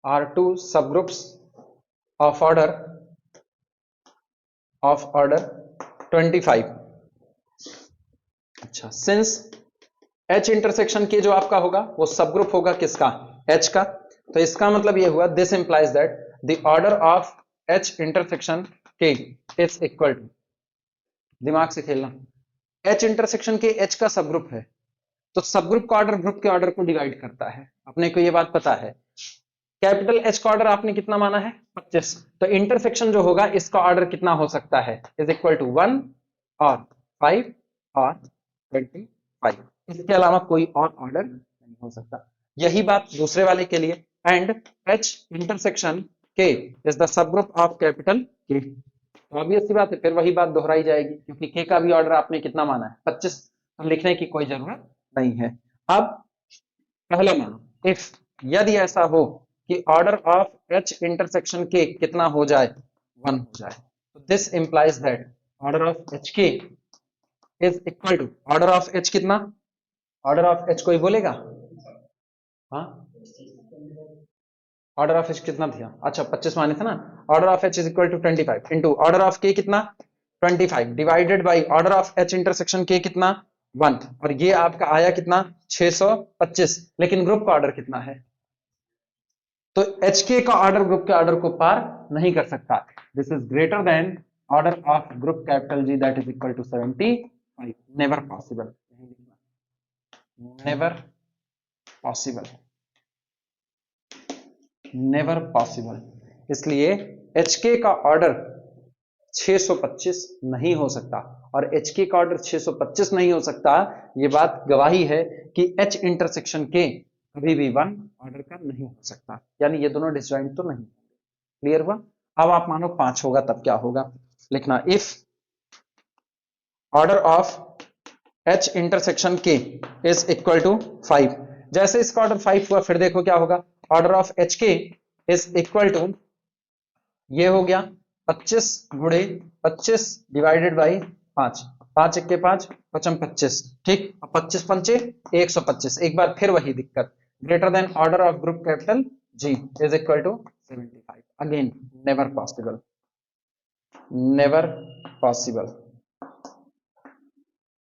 are two subgroups of order 25। अच्छा, since H इंटरसेक्शन के जो आपका होगा वो सब ग्रुप होगा किसका? H का। तो इसका मतलब ये हुआ, this implies that the order of H intersection K is equal to, दिमाग से खेलना, H इंटरसेक्शन के H का सब ग्रुप है, तो सब ग्रुप का ऑर्डर ग्रुप के ऑर्डर को डिवाइड करता है, अपने को ये बात पता है। कैपिटल H का ऑर्डर आपने कितना माना है? 25, तो इंटरसेक्शन जो होगा इसका ऑर्डर कितना हो सकता है? इज इक्वल टू 1 और 5 और 25, इसके अलावा कोई और ऑर्डर नहीं हो सकता। यही बात दूसरे वाले के लिए, and H intersection K is the सब group of capital K। Obvious सी बात है, फिर वही बात दोहराई जाएगी क्योंकि K का भी ऑर्डर आपने कितना माना है? 25, तो लिखने की कोई जरूरत नहीं है। अब पहला मानो, इफ यदि ऐसा हो कि order of H intersection K कितना हो जाए? 1 हो जाए, तो this implies that order of HK is equal to order of H कितना? ऑर्डर ऑफ H कोई बोलेगा? हाँ, ऑर्डर ऑफ H कितना था? अच्छा 25 माने थे ना। Order of H is equal to 25 into order of K कितना? 25 divided by order of H intersection K कितना? 1, और ये आपका आया कितना? 625। लेकिन ग्रुप का ऑर्डर कितना है? तो HK का ऑर्डर ग्रुप के ऑर्डर को पार नहीं कर सकता। This is greater than order of group capital G that is equal to 75। Never possible, never possible, never possible. इसलिए HK का ऑर्डर 625 नहीं हो सकता, और HK का ऑर्डर 625 नहीं हो सकता, ये बात गवाही है कि H इंटरसेक्शन K कभी भी 1 ऑर्डर का नहीं हो सकता, यानी ये दोनों डिसजॉइंट तो नहीं। क्लियर हुआ? अब आप मानो 5 होगा तब क्या होगा? लिखना, if order of H intersection K is equal to 5। जैसे इसका ऑर्डर 5 हुआ, फिर देखो क्या होगा, order of HK is equal to, ये हो गया 25 गुणे 25 डिवाइडेड बाई 5, 5 1 के 5, 5 25, ठीक, 25 पंचे 125। एक बार फिर वही दिक्कत, greater than order of group capital G is equal to 75। Again never possible, never possible,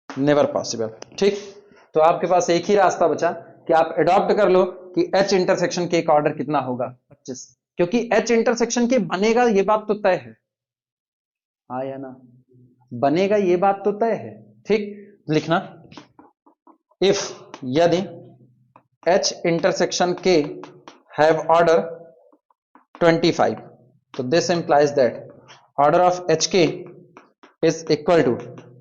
never possible, ठीक। तो आपके पास एक ही रास्ता बचा कि आप अडॉप्ट कर लो कि H इंटरसेक्शन के का ऑर्डर कितना होगा, 25, क्योंकि H इंटरसेक्शन के बनेगा ये बात तो तय है, हाँ या ना, बनेगा ये बात तो तय है, ठीक। लिखना, इफ यदि H intersection K have order 25, तो this implies that order of HK is equal to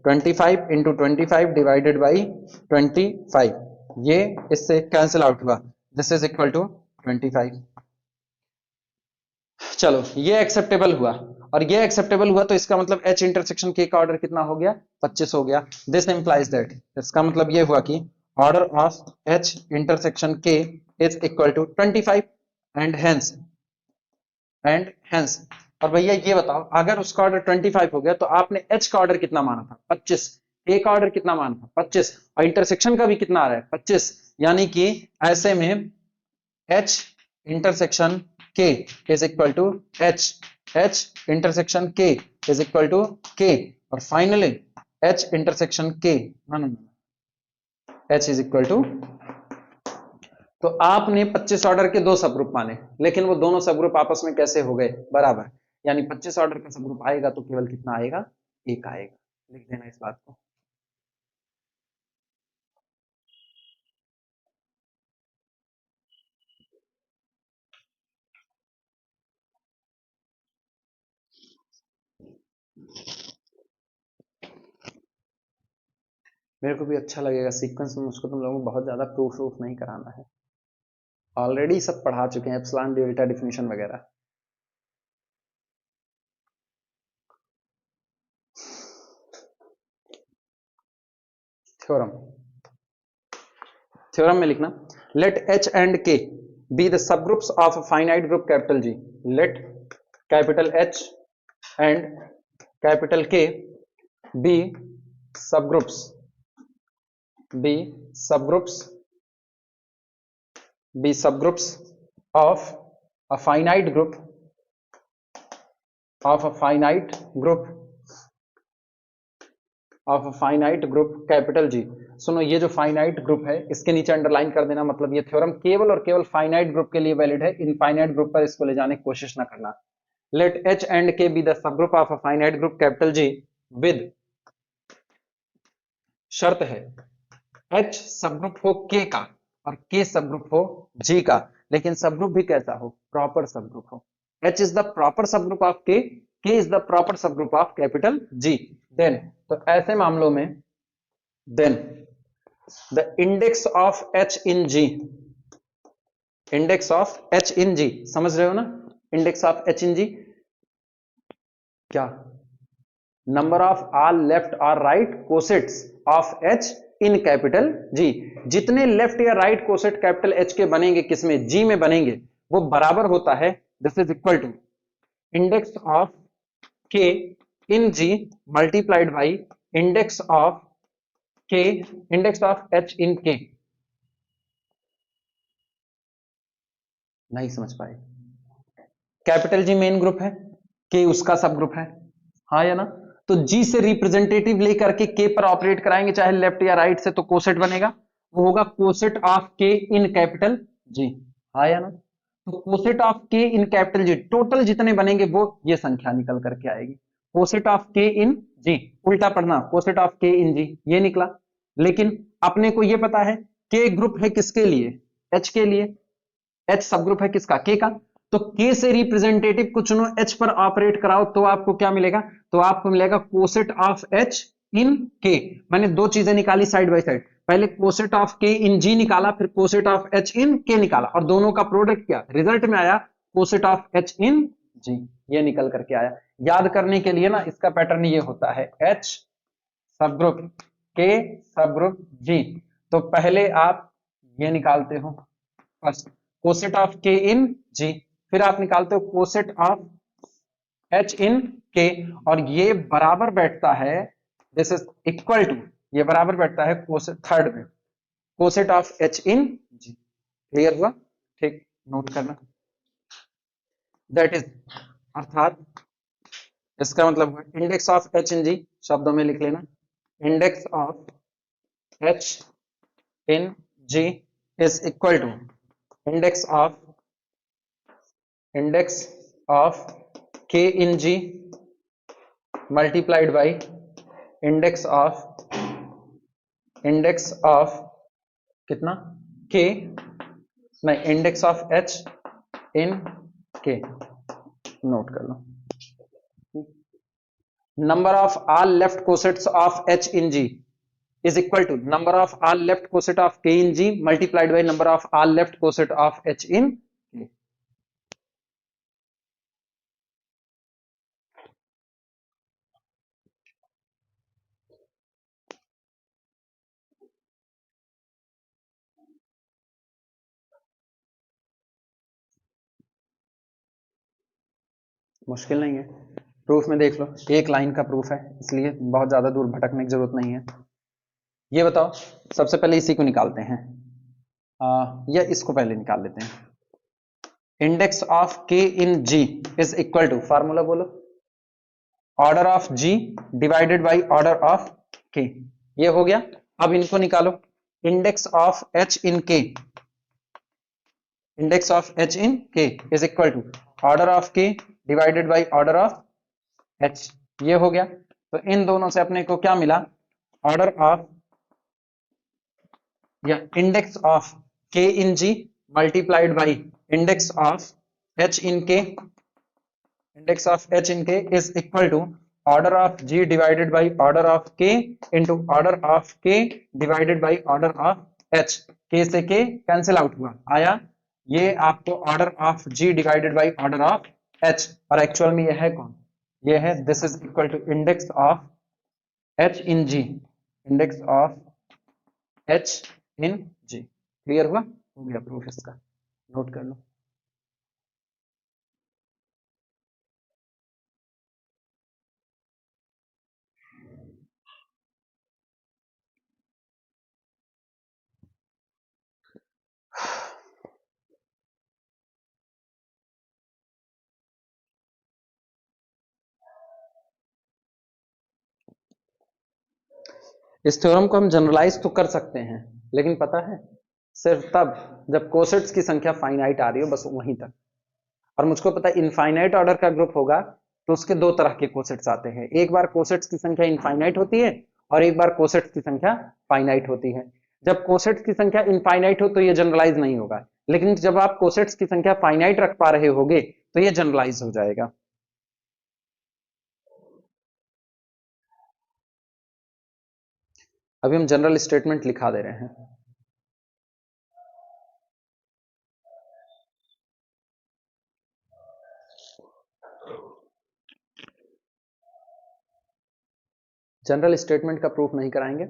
25 into 25 divided by 25, ये इससे कैंसिल आउट हुआ, दिस इज इक्वल टू 25। चलो ये एक्सेप्टेबल हुआ, और ये एक्सेप्टेबल हुआ तो इसका मतलब H इंटरसेक्शन K का ऑर्डर कितना हो गया, 25 हो गया। दिस इंप्लाइज दैट, इसका मतलब ये हुआ कि order of H intersection K is equal to 25 and hence और भैया ये बताओ, अगर उसका ऑर्डर 25 हो गया तो आपने H का ऑर्डर कितना माना था, 25, A का ऑर्डर कितना माना था, 25, और इंटरसेक्शन का भी कितना आ रहा है, 25, यानी कि ऐसे में H intersection K is equal to H intersection K is equal to K, और finally H intersection K H is equal to, तो आपने 25 ऑर्डर के दो सब ग्रुप माने, लेकिन वो दोनों सब ग्रुप आपस में कैसे हो गए, बराबर, यानी 25 ऑर्डर का सब ग्रुप आएगा तो केवल कितना आएगा, एक आएगा। लिख देना इस बात को। मेरे को भी अच्छा लगेगा सीक्वेंस में, मुझको तुम लोगों को बहुत ज्यादा प्रूफ नहीं कराना है, ऑलरेडी सब पढ़ा चुके हैं, एप्सिलॉन डेल्टा डिफिनेशन वगैरह। थ्योरम, थ्योरम में लिखना, let H and K be the subgroups of finite group capital G, let capital H and capital K be subgroups, be subgroups, be subgroups of a finite group, of a finite group, of a finite group capital G। सुनो, ये जो finite group है इसके नीचे underline कर देना, मतलब ये थ्योरम केवल और केवल फाइनाइट ग्रुप के लिए वैलिड है, इनफाइनाइट ग्रुप पर इसको ले जाने की कोशिश ना करना। Let H and K be the सब group of a finite group capital G with, शर्त है H सब ग्रुप हो K का और K सब ग्रुप हो G का, लेकिन सब ग्रुप भी कैसा हो, प्रॉपर सब ग्रुप हो। H इज द प्रॉपर सब group of K, K is the proper सब group of capital G। Then, तो ऐसे मामलों में then the index of H in G, index of H in G, समझ रहे हो ना, index of H in G क्या, नंबर ऑफ ऑल लेफ्ट और right cosets of H in capital G, जितने लेफ्ट या राइट कोसेट कैपिटल H के बनेंगे, किसमें, G में बनेंगे, वो बराबर होता है, this is equal to index of K in G multiplied by index of K, index of H in K। नहीं समझ पाए, कैपिटल G मेन ग्रुप है, K उसका सब ग्रुप है, हाँ या ना, तो G से रिप्रेजेंटेटिव लेकर के K पर ऑपरेट कराएंगे, चाहे लेफ्ट या राइट से, तो कोसेट बनेगा, वो होगा coset of K in capital G, हाँ या ना, तो coset of K in capital G, total जितने बनेंगे वो ये संख्या निकल करके आएगी, coset of K in G, उल्टा पढ़ना, coset of K in G ये निकला। लेकिन अपने को ये पता है K ग्रुप है किसके लिए, H के लिए, H सब ग्रुप है किसका, K का, तो K से रिप्रेजेंटेटिव को चुनो, H पर ऑपरेट कराओ, तो आपको क्या मिलेगा, तो आपको मिलेगा coset of H in K। मैंने दो चीजें निकाली साइड बाय साइड, पहले coset of K in G निकाला, फिर coset of H in K निकाला, और दोनों का प्रोडक्ट क्या रिजल्ट में आया, coset of H in G, ये निकल करके आया। याद करने के लिए ना इसका पैटर्न ये होता है, H सब ग्रुप के सब ग्रुप जी। तो पहले आप ये निकालते हो first coset of K in जी, फिर आप निकालते हो कोसेट ऑफ एच इन के, और ये बराबर बैठता है, दिस इज इक्वल टू, ये बराबर बैठता है कोसेट थर्ड में coset of H in G. Clear हुआ? ठीक, नोट करना। दैट इज, अर्थात इसका मतलब हुआ index of H in G, शब्दों में लिख लेना, index of H in G is equal to index of K in G multiplied by index of कितना के, नहीं, इंडेक्स ऑफ एच इन के। नोट कर लो, number of all left cosets of H in G is equal to number of all left coset of K in G multiplied by number of all left coset of H in K. मुश्किल नहीं है, proof में देख लो, एक line का proof है, इसलिए बहुत ज्यादा दूर भटकने की जरूरत नहीं है। ये बताओ, सबसे पहले इसी को निकालते हैं, या इसको पहले निकाल लेते हैं। Index of K in G is equal to, formula बोलो, order of G divided by order of K. ये हो गया। अब इनको निकालो, index of H in K, index of H in K is equal to order of K divided by order of H. ये हो गया। तो इन दोनों से अपने को क्या मिला, ऑर्डर ऑफ या index of K in G multiplied by index of H in K, index of H in K is equal to order of G divided by order of K into order of K divided by order of H. K से K cancel out हुआ, आया ये आपको order of G divided by order of H, और actual में ये है कौन, ये है, this is equal to index of H in G, index of H in G. Clear हुआ? हो गया प्रूफ इसका, नोट कर लो। इस थ्योरम को हम जनरलाइज तो कर सकते हैं, लेकिन पता है सिर्फ तब जब कोसेट्स की संख्या फाइनाइट आ रही हो, बस वहीं तक। और मुझको पता है इनफाइनाइट ऑर्डर का ग्रुप होगा तो उसके दो तरह के कोसेट्स आते हैं, एक बार कोसेट्स की संख्या इनफाइनाइट होती है और एक बार कोसेट्स की संख्या फाइनाइट होती है। जब कोसेट्स की संख्या इनफाइनाइट हो तो ये जनरलाइज नहीं होगा, लेकिन जब आप कोसेट्स की संख्या फाइनाइट रख पा रहे होगे तो ये जनरलाइज हो जाएगा। अभी हम जनरल स्टेटमेंट लिखा दे रहे हैं। जनरल स्टेटमेंट का प्रूफ नहीं कराएंगे,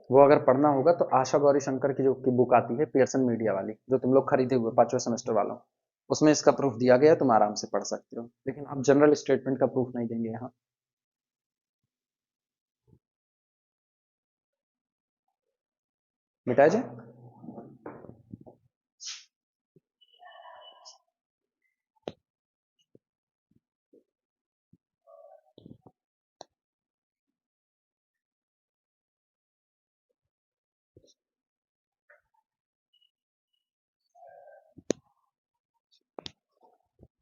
वो अगर पढ़ना होगा तो आशा गौरी शंकर की जो की बुक आती है पियर्सन मीडिया वाली, जो तुम लोग खरीदे हुए 5वें सेमेस्टर वालों, उसमें इसका प्रूफ दिया गया, तुम आराम से पढ़ सकते हो, लेकिन आप जनरल स्टेटमेंट का प्रूफ नहीं देंगे यहाँ। मिटाए जाए,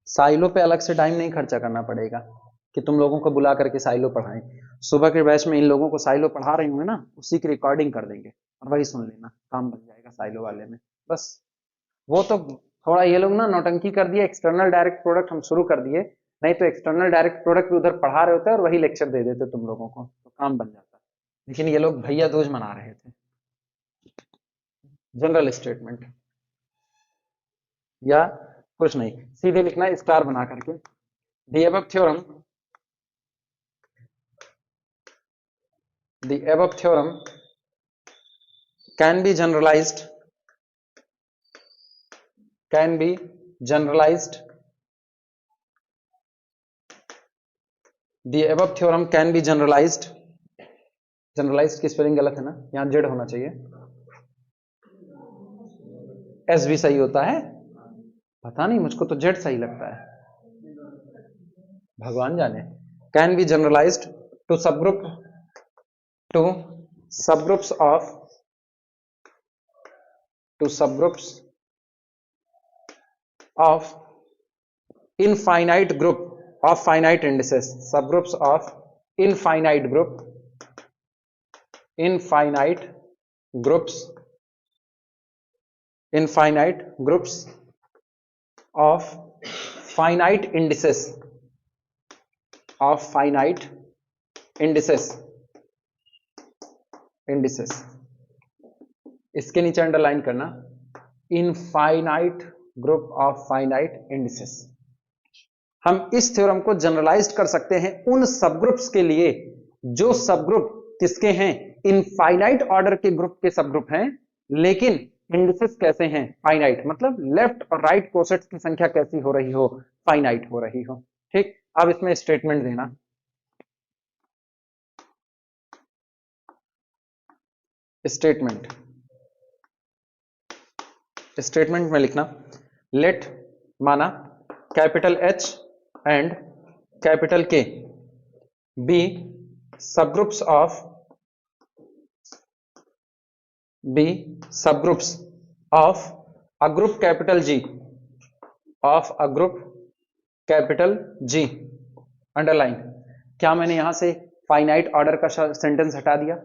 साइलो पे अलग से टाइम नहीं खर्चा करना पड़ेगा कि तुम लोगों को बुला करके साइलो पढ़ाएं। सुबह के बैच में इन लोगों को साइलो पढ़ा रहे होंगे ना, उसी की रिकॉर्डिंग कर देंगे और वही सुन लेना, काम बन जाएगा साइलो वाले में। बस वो तो थोड़ा ये लोग ना नौटंकी कर दिए, एक्सटर्नल डायरेक्ट प्रोडक्ट हम शुरू कर दिए, नहीं तो एक्सटर्नल डायरेक्ट प्रोडक्ट भी उधर पढ़ा रहे होते और वही लेक्चर दे देते तुम लोगों को, तो काम बन जाता। लेकिन ये लोग भैया दूज मना रहे थे। जनरल स्टेटमेंट या कुछ नहीं, सीधे लिखना है स्टार बना करके, the above theorem can be generalized, can be generalized, the above theorem can be generalized, generalise की स्पेलिंग गलत है ना, यहां जेड होना चाहिए, एस भी सही होता है, पता नहीं मुझको तो जेड सही लगता है, भगवान जाने। Can be generalized to subgroup, to subgroups of, to subgroups of infinite group of finite indices, subgroups of infinite group, infinite groups, infinite groups of finite indices, of finite indices, indices, इसके नीचे underline करना, infinite group of finite indices। हम इस theorem को generalise कर सकते हैं उन सबग्रुप्स के लिए जो सबग्रुप किसके हैं, इनफाइनाइट ऑर्डर के ग्रुप के सबग्रुप हैं, लेकिन इंडिसेस कैसे हैं, फाइनाइट, मतलब लेफ्ट और राइट कोसेट्स की संख्या कैसी हो रही हो, फाइनाइट हो रही हो। ठीक, अब इसमें स्टेटमेंट देना, स्टेटमेंट, स्टेटमेंट में लिखना, लेट माना capital H and capital K be subgroups of, be subgroups of a group capital G, of a group capital G, underline. क्या मैंने यहां से फाइनाइट ऑर्डर का सेंटेंस हटा दिया,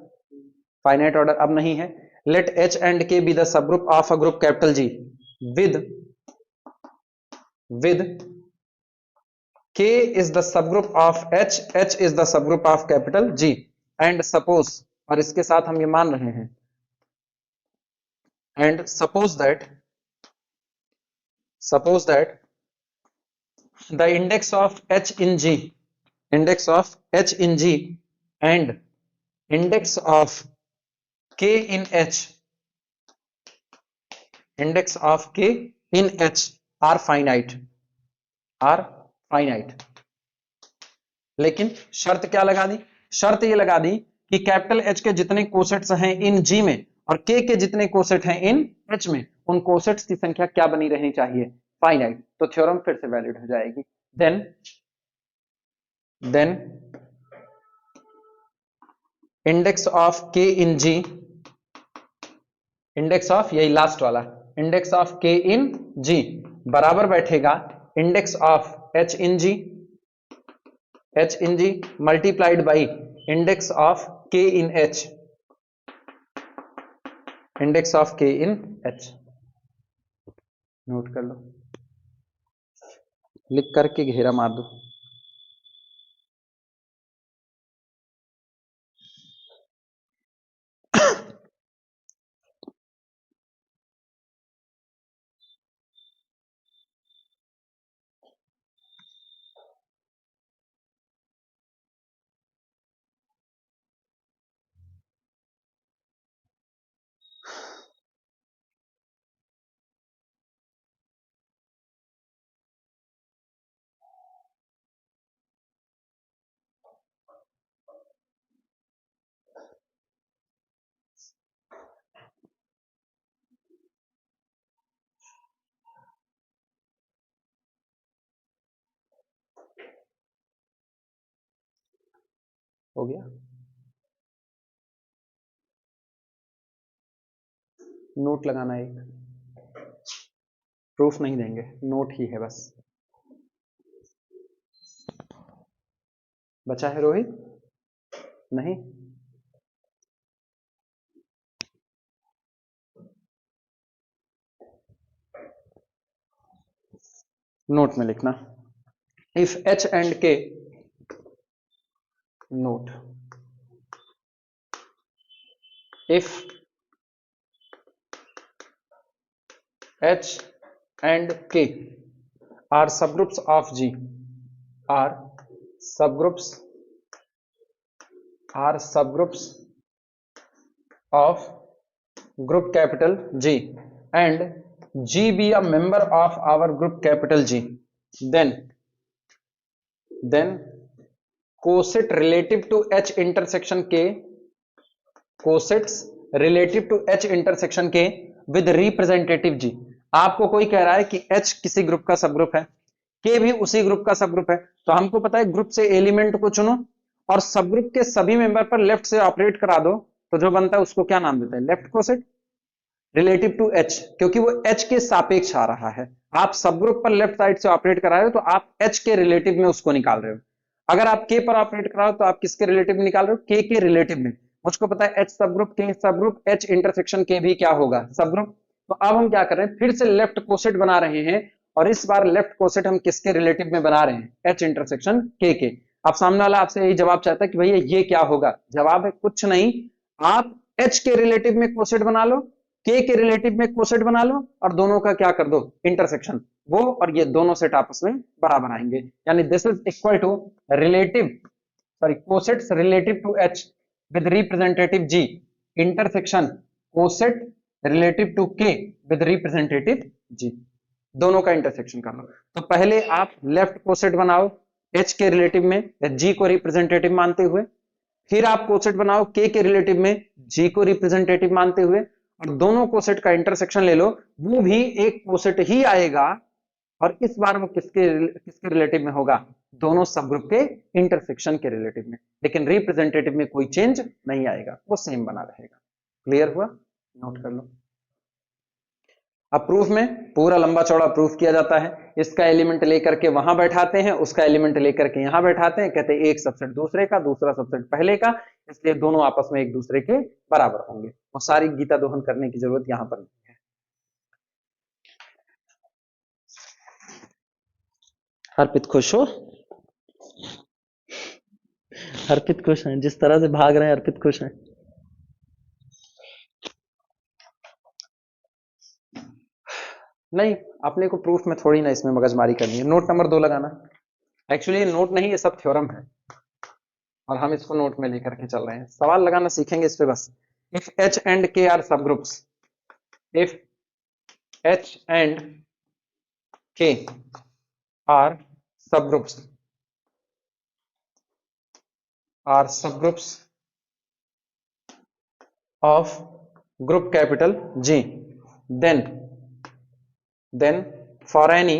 फाइनाइट ऑर्डर अब नहीं है। Late H and K be the subgroup of a group capital ji with K is the subgroup of H, H is the subgroup of capital G, and suppose, और इसके साथ हम ये मान रहे हैं, and suppose that the index of H in G, index of H in G and index of K in H, index of K in H are finite, are finite। लेकिन शर्त क्या लगा दी, शर्त ये लगा दी कि कैपिटल एच के जितने कोसेट्स हैं इन जी में और के जितने कोसेट हैं इन एच में, उन कोसेट्स की संख्या क्या बनी रहनी चाहिए, फाइनाइट। तो थ्योरम फिर से वैलिड हो जाएगी। Then index of K in G, index of, यही लास्ट वाला, index of K in G बराबर बैठेगा index of H in G, H in G multiplied by index of K in H, index of K in H। Note कर लो, लिख करके घेरा मार दो। हो गया, नोट लगाना, एक प्रूफ नहीं देंगे, नोट ही है बस। बचा है रोहित, नहीं, नोट में लिखना, if H and K, note, if H and K are subgroups of G, are subgroups, are subgroups of group capital G and G be a member of our group capital G, then coset relative to H intersection K, cosets relative to H intersection K with representative G। आपको कोई कह रहा है कि H किसी group का सब group है, K भी उसी ग्रुप का सब ग्रुप है, तो हमको पता है ग्रुप से एलिमेंट को चुनो और सब ग्रुप के सभी मेंबर पर लेफ्ट से ऑपरेट करा दो, तो जो बनता है उसको क्या नाम देते हैं, left coset relative to H, क्योंकि वो H के सापेक्ष आ रहा है। आप सब ग्रुप पर लेफ्ट साइड से ऑपरेट करा रहे हो तो आप H के रिलेटिव में उसको निकाल रहे हो। अगर आप K पर ऑपरेट कराओ तो आप किसके रिलेटिव में निकाल रहे हो, K के रिलेटिव में। मुझको पता है H सब ग्रुप, K सब ग्रुप, H इंटरसेक्शन K भी क्या होगा, सब ग्रुप। तो अब हम क्या कर रहे हैं, फिर से लेफ्ट कोसेट बना रहे हैं और इस बार लेफ्ट कोसेट हम किसके रिलेटिव में बना रहे हैं, H इंटरसेक्शन K के। अब सामने वाला आपसे यही जवाब चाहता है कि भैया ये क्या होगा, जवाब है कुछ नहीं, आप H के रिलेटिव में कोसेट बना लो, K के रिलेटिव में कोसेट बना लो और दोनों का क्या कर दो, इंटरसेक्शन। वो और ये दोनों सेट आपस में बराबर आएंगे, यानी this is equal to relative sorry cosets relative to H with representative G intersection coset relative to K with representative G। दोनों का इंटरसेक्शन कर लो। तो पहले आप लेफ्ट कोसेट बनाओ H के रिलेटिव में G को रिप्रेजेंटेटिव मानते हुए, फिर आप कोसेट बनाओ K के रिलेटिव में G को रिप्रेजेंटेटिव मानते हुए और दोनों कोसेट का इंटरसेक्शन ले लो, वो भी एक कोसेट ही आएगा और इस बार वो किसके किसके रिलेटिव में होगा, दोनों सब ग्रुप के इंटरसेक्शन के रिलेटिव में, लेकिन रिप्रेजेंटेटिव में कोई चेंज नहीं आएगा, वो सेम बना रहेगा। क्लियर हुआ, नोट कर लो। अब प्रूफ में पूरा लंबा चौड़ा प्रूफ किया जाता है, इसका एलिमेंट लेकर के वहां बैठाते हैं, उसका एलिमेंट लेकर के यहां बैठाते हैं, कहते हैं एक सबसेट दूसरे का, दूसरा सबसेट पहले का, इसलिए दोनों आपस में एक दूसरे के बराबर होंगे और सारी गीता दोहन करने की जरूरत यहां पर नहीं है। अर्पित खुश हो, अर्पित खुश हैं, जिस तरह से भाग रहे हैं अर्पित खुश हैं। नहीं, अपने को प्रूफ में थोड़ी ना इसमें मगजमारी करनी है, नोट नंबर 2 लगाना। एक्चुअली ये नोट नहीं, ये सब थ्योरम है और हम इसको नोट में लेकर के चल रहे हैं, सवाल लगाना सीखेंगे इस पे बस। If H and K are subgroups, if H and K are subgroups of group capital G, then for any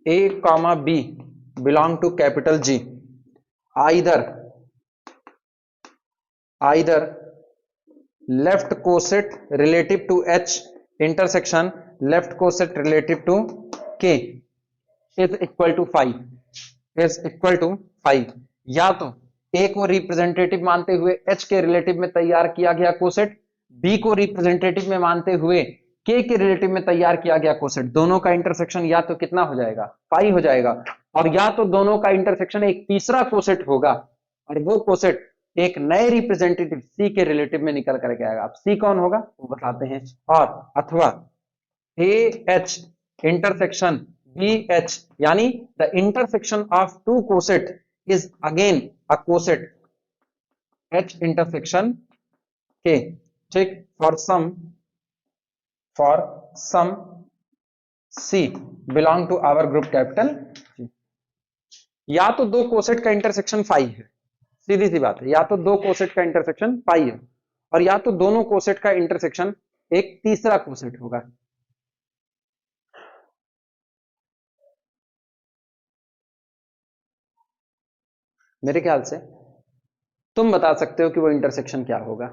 A comma B belong to capital G, either left coset relative to H intersection left coset relative to K is equal to 5, या तो A को representative मानते हुए H के relative में तैयार किया गया कोसेट, B को रिप्रेजेंटेटिव में मानते हुए K के रिलेटिव में तैयार किया गया कोसेट, दोनों का इंटरसेक्शन या तो कितना हो जाएगा, पाई हो जाएगा, और या तो दोनों का इंटरसेक्शन एक तीसरा कोसेट होगा और वो कोसेट एक नए रिप्रेजेंटेटिव C के रिलेटिव में निकल करके आएगा। अब C कौन होगा वो बताते हैं, और अथवा AH intersection BH, यानी the intersection of two coset is again a coset H intersection K, ठीक, for some C belong to our group capital G। या तो दो कोसेट का इंटरसेक्शन पाई है, सीधी सी बात है, या तो दो कोसेट का इंटरसेक्शन पाई है और या तो दोनों कोसेट का इंटरसेक्शन एक तीसरा कोसेट होगा। मेरे ख्याल से तुम बता सकते हो कि वो इंटरसेक्शन क्या होगा,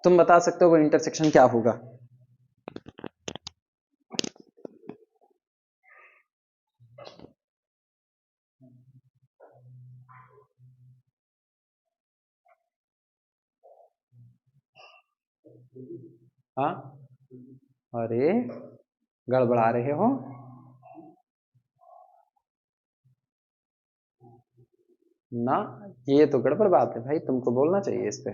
तुम बता सकते हो वो इंटरसेक्शन क्या होगा। हाँ, अरे गड़बड़ा रहे हो, ना ये तो गड़बड़ बात है भाई, तुमको बोलना चाहिए इस पे।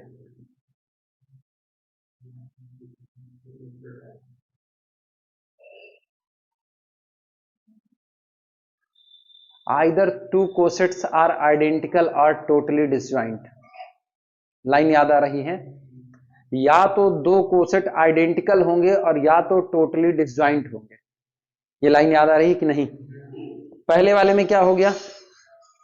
Either two cosets are identical और टोटली डिसजॉइंट। लाइन याद आ रही है? या तो दो कोसेट आइडेंटिकल होंगे और या तो टोटली डिसजॉइंट होंगे। ये लाइन याद आ रही है कि नहीं? पहले वाले में क्या हो गया?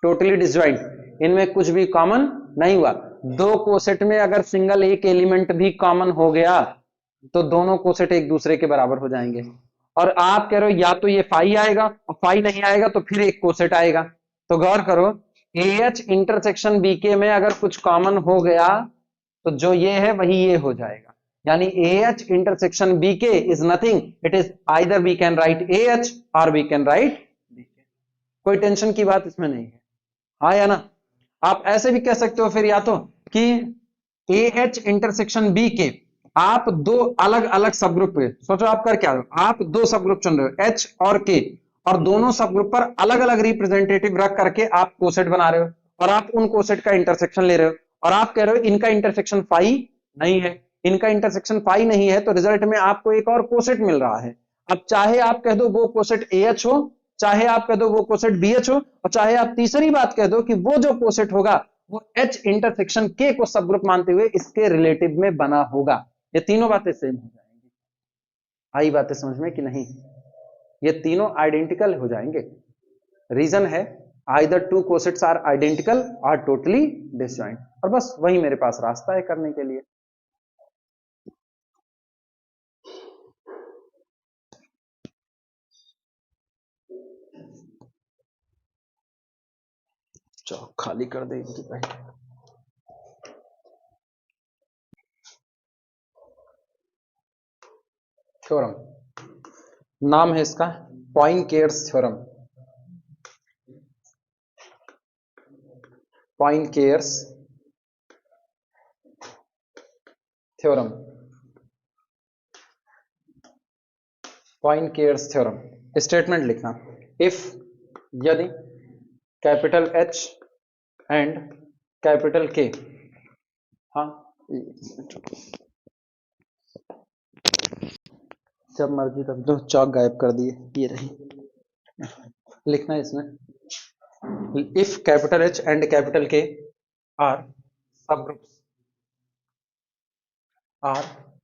टोटली डिसजॉइंट, इनमें कुछ भी कॉमन नहीं हुआ। दो कोसेट में अगर सिंगल एक एलिमेंट भी कॉमन हो गया तो दोनों कोसेट एक दूसरे के बराबर हो जाएंगे। और आप कह रहे हो या तो ये फाई आएगा और फाई नहीं आएगा तो फिर एक कोसेट आएगा। तो गौर करो, AH इंटरसेक्शन BK में अगर कुछ कॉमन हो गया तो जो ये है वही ये हो जाएगा। यानी AH intersection BK is nothing, it is either we can write AH और वी कैन राइट BK। कोई टेंशन की बात इसमें नहीं है, हाँ या ना? आप ऐसे भी कह सकते हो फिर या तो कि AH इंटरसेक्शन BK, आप दो अलग अलग सब ग्रुप पे सोचो, आप कर क्या रहे हो? आप दो सब ग्रुप चुन रहे हो H और K, और दोनों सब ग्रुप पर अलग अलग रिप्रेजेंटेटिव रख करके आप कोसेट बना रहे हो और आप उन कोसेट का इंटरसेक्शन ले रहे हो और आप कह रहे हो इनका इंटरसेक्शन फाई नहीं है, इनका इंटरसेक्शन फाई नहीं है, तो रिजल्ट में आपको एक और कोसेट मिल रहा है। अब चाहे आप कह दो वो कोसेट AH हो, चाहे आप कह दो वो कोसेट BH हो, और चाहे आप तीसरी बात कह दो कि वो जो कोसेट होगा वो H इंटरसेक्शन K को सब ग्रुप मानते हुए इसके रिलेटिव में बना होगा। ये तीनों बातें सेम हो जाएंगी। आई बातें समझ में कि नहीं? ये तीनों आइडेंटिकल हो जाएंगे। रीजन है either two cosets are identical और टोटली डिसजॉइंट, और बस वही मेरे पास रास्ता है करने के लिए। चौक खाली कर दे इनकी पहले। थ्योरम, नाम है इसका poincare's theorem. Poincare's theorem, poincare's theorem. Statement लिखना, इफ यदि capital H and capital K, हाँ जब मर्जी तब दो, चौक गायब कर दिए, ये रही। लिखना है इसमें, if capital H and capital K are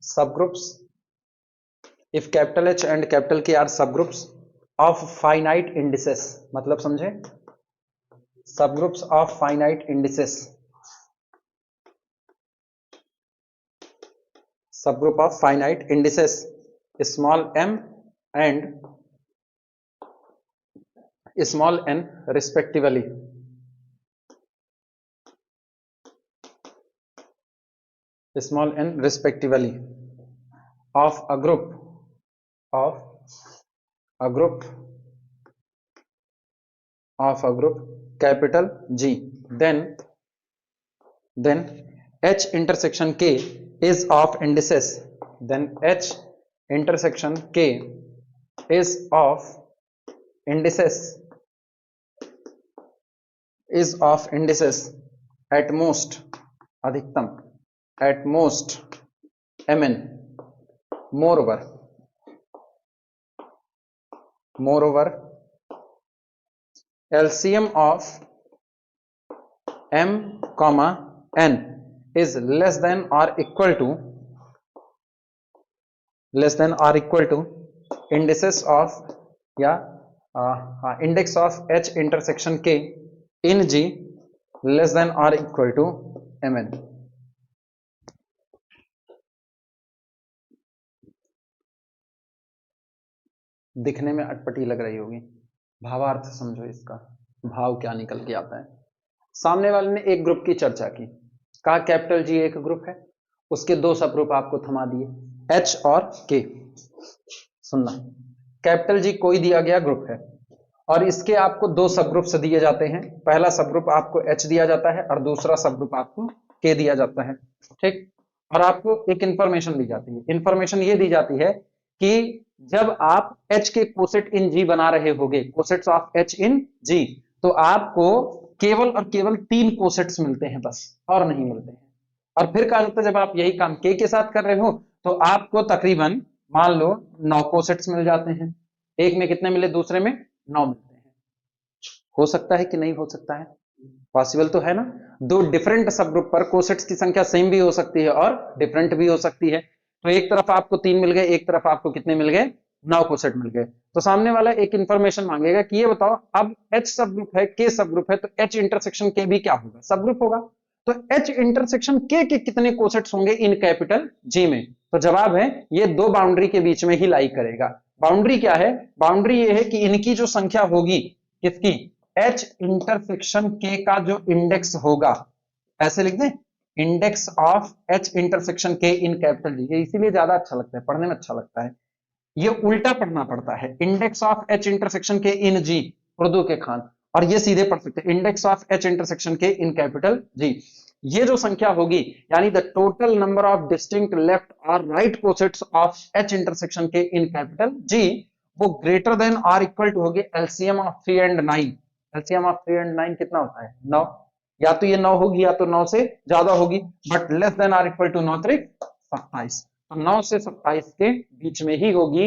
subgroups, if capital H and capital K are subgroups of finite indices, मतलब समझे? subgroups of finite indices, subgroup of finite indices small m and small n respectively, small n respectively of a group capital G, then H intersection K is of indices, then H intersection K is of indices at most, अधिकतम, at most mn, moreover LCM of m comma n is less than or equal to indices of या index of H intersection K in G less than or equal to mn। दिखने में अटपटी लग रही होगी, भावार्थ समझो इसका, भाव क्या निकल के आता है। सामने वाले ने एक ग्रुप की चर्चा की, कहा कैपिटल G एक ग्रुप है, उसके दो सब ग्रुप आपको थमा दिए H और K। सुनना, कैपिटल G कोई दिया गया ग्रुप है और इसके आपको दो सब ग्रुप्स दिए जाते हैं। पहला सब ग्रुप आपको H दिया जाता है और दूसरा सब ग्रुप आपको K दिया जाता है, ठीक। और आपको एक इंफॉर्मेशन दी जाती है, इंफॉर्मेशन ये दी जाती है कि जब आप H के कोसेट इन G बना रहे होगे, cosets of H in G, तो आपको केवल और केवल 3 कोसेट्स मिलते हैं बस, और नहीं मिलते हैं। और फिर क्या होता है, जब आप यही काम K के साथ कर रहे हो तो आपको तकरीबन मान लो 9 कोसेट्स मिल जाते हैं। एक में कितने मिले, दूसरे में 9 मिलते हैं। हो सकता है कि नहीं हो सकता है? पॉसिबल तो है ना। दो डिफरेंट सब ग्रुप पर कोसेट्स की संख्या सेम भी हो सकती है और डिफरेंट भी हो सकती है। तो एक तरफ आपको 3 मिल गए, एक तरफ आपको कितने मिल गए? 9 कोसेट मिल गए। तो सामने वाला एक इंफॉर्मेशन मांगेगा कि ये बताओ, अब H सब ग्रुप है, K सब ग्रुप है, तो H इंटरसेक्शन K भी क्या होगा? सब ग्रुप होगा। तो H इंटरसेक्शन K के कितने कोसेट्स होंगे इन कैपिटल G में? तो जवाब है ये दो बाउंड्री के बीच में ही लाई करेगा। बाउंड्री क्या है? बाउंड्री ये है कि इनकी जो संख्या होगी, किसकी? H इंटरसेक्शन K का जो इंडेक्स होगा, ऐसे लिख दें, index of H intersection K in capital G। ये इसीलिए ज्यादा अच्छा लगता है, पढ़ने में अच्छा लगता है। ये उल्टा पढ़ना पड़ता है, index of H intersection K in G, Urdu के खान। और ये सीधे पढ़ सकते हैं, index of H intersection K in capital G। ये जो संख्या होगी, यानी the total number of distinct left और right cosets of H intersection K in capital G, वो ग्रेटर देन और इक्वल टू होगी LCM of 3 and 9। LCM of 3 and 9 कितना होता है? 9। या तो ये 9 होगी या तो 9 से ज्यादा होगी, बट लेस देन और इक्वल टू 9 त्रिक 27। तो 9 से 27 के बीच में ही होगी,